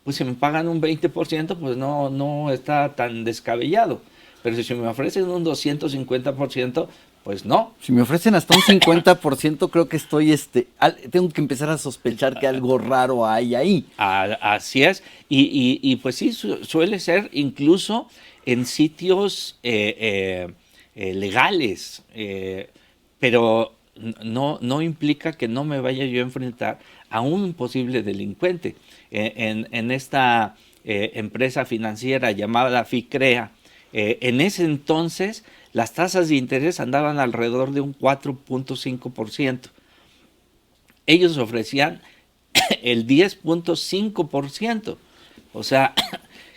pues si me pagan un 20%, pues no está tan descabellado. Pero si me ofrecen un 250%, pues no. Si me ofrecen hasta un 50%, creo que tengo que empezar a sospechar que algo raro hay ahí. Así es. Y pues sí, suele ser incluso en sitios legales, pero no implica que no me vaya yo a enfrentar a un posible delincuente. En esta empresa financiera llamada FICREA, en ese entonces las tasas de interés andaban alrededor de un 4.5%. Ellos ofrecían el 10.5%, o sea,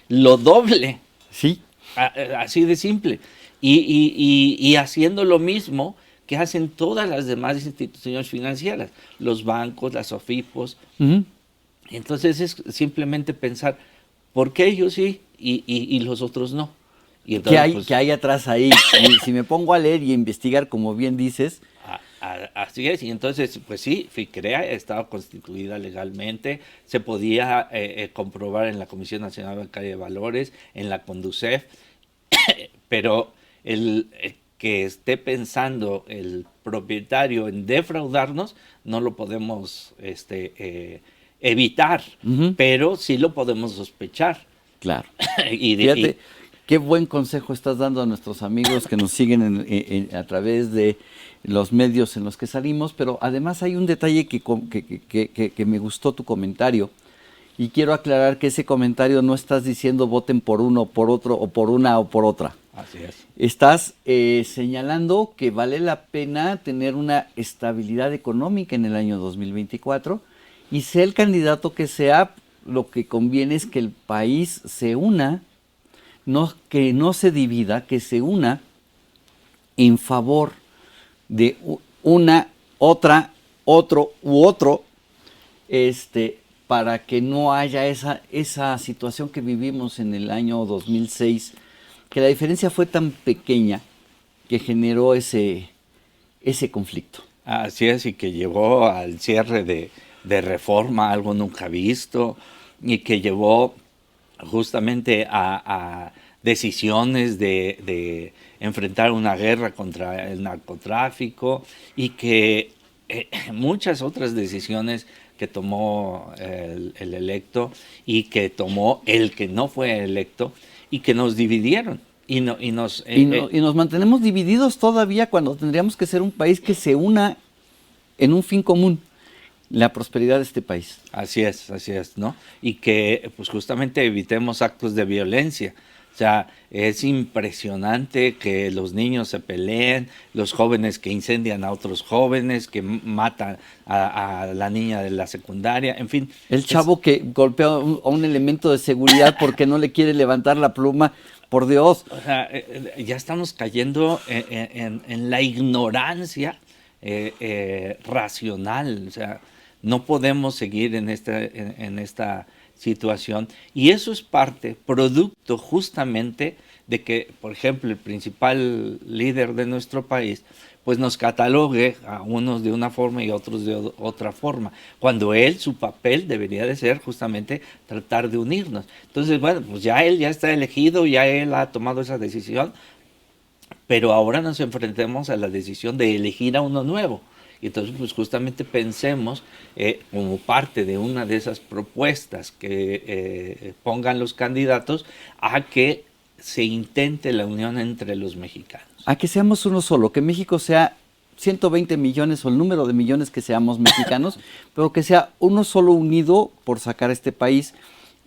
lo doble. Sí. Así de simple. Y haciendo lo mismo que hacen todas las demás instituciones financieras, los bancos, las OFIPOS. Uh-huh. Entonces es simplemente pensar, ¿Por qué ellos sí y los otros no? Y ¿Qué entonces, hay, pues, qué hay atrás ahí? Y si me pongo a leer y a investigar, como bien dices, así es, y entonces, pues sí, FICREA estaba constituida legalmente, se podía comprobar en la Comisión Nacional Bancaria de Valores, en la CONDUCEF, pero el que esté pensando el propietario en defraudarnos, no lo podemos evitar, Ujú. pero sí lo podemos sospechar. claro. Y Fíjate, qué buen consejo estás dando a nuestros amigos que nos siguen a través de los medios en los que salimos, pero además hay un detalle que me gustó tu comentario, y quiero aclarar que ese comentario no estás diciendo voten por uno, por otro, o por una o por otra. así es. Estás señalando que vale la pena tener una estabilidad económica en el año 2024, y sea el candidato que sea, lo que conviene es que el país se una, que no se divida, que se una en favor de una, otra, otro u otro, para que no haya esa situación que vivimos en el año 2006, que la diferencia fue tan pequeña que generó ese conflicto. Así es, y que llevó al cierre de Reforma, algo nunca visto, y que llevó justamente a decisiones de enfrentar una guerra contra el narcotráfico, y que muchas otras decisiones que tomó el electo y que tomó el que no fue electo, y que nos dividieron. Y nos mantenemos divididos todavía cuando tendríamos que ser un país que se una en un fin común, la prosperidad de este país. Así es, ¿no? Y que pues justamente evitemos actos de violencia. O sea, es impresionante que los niños se peleen, los jóvenes que incendian a otros jóvenes, que matan a la niña de la secundaria, en fin. El chavo que golpea a un elemento de seguridad porque no le quiere levantar la pluma, por Dios. O sea, ya estamos cayendo en la ignorancia racional. O sea, no podemos seguir en esta situación, y eso es producto justamente de que, por ejemplo, el principal líder de nuestro país pues nos catalogue a unos de una forma y a otros de otra forma, cuando su papel debería de ser justamente tratar de unirnos. Entonces, bueno, pues ya él ya está elegido, ya él ha tomado esa decisión, pero ahora nos enfrentemos a la decisión de elegir a uno nuevo. Y entonces, pues justamente pensemos como parte de una de esas propuestas que pongan los candidatos, a que se intente la unión entre los mexicanos. A que seamos uno solo, que México sea 120 millones o el número de millones que seamos mexicanos, pero que sea uno solo unido por sacar a este país,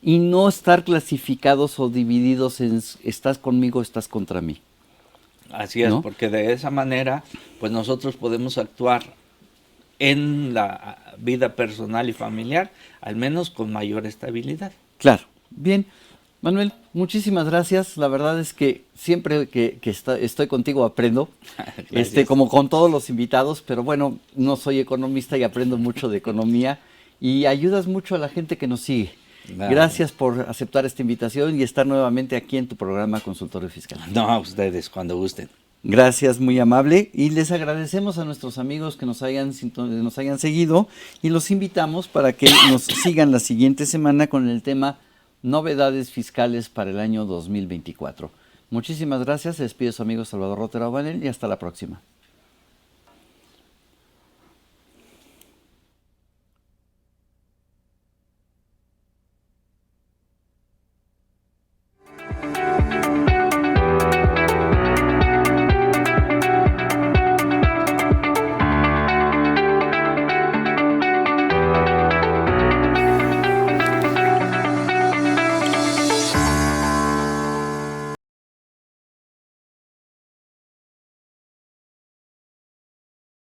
y no estar clasificados o divididos en estás conmigo, estás contra mí. Así es, ¿no? Porque de esa manera pues nosotros podemos actuar en la vida personal y familiar, al menos con mayor estabilidad. Claro. Bien, Manuel, muchísimas gracias. La verdad es que siempre que estoy contigo aprendo, como con todos los invitados, pero bueno, no soy economista y aprendo mucho de economía, y ayudas mucho a la gente que nos sigue. Gracias por aceptar esta invitación y estar nuevamente aquí en tu programa Consultorio Fiscal. No, a ustedes, cuando gusten. Gracias, muy amable, y les agradecemos a nuestros amigos que nos hayan seguido, y los invitamos para que nos sigan la siguiente semana con el tema Novedades Fiscales para el año 2024. Muchísimas gracias, se despide su amigo Salvador Rotera O'Banel y hasta la próxima.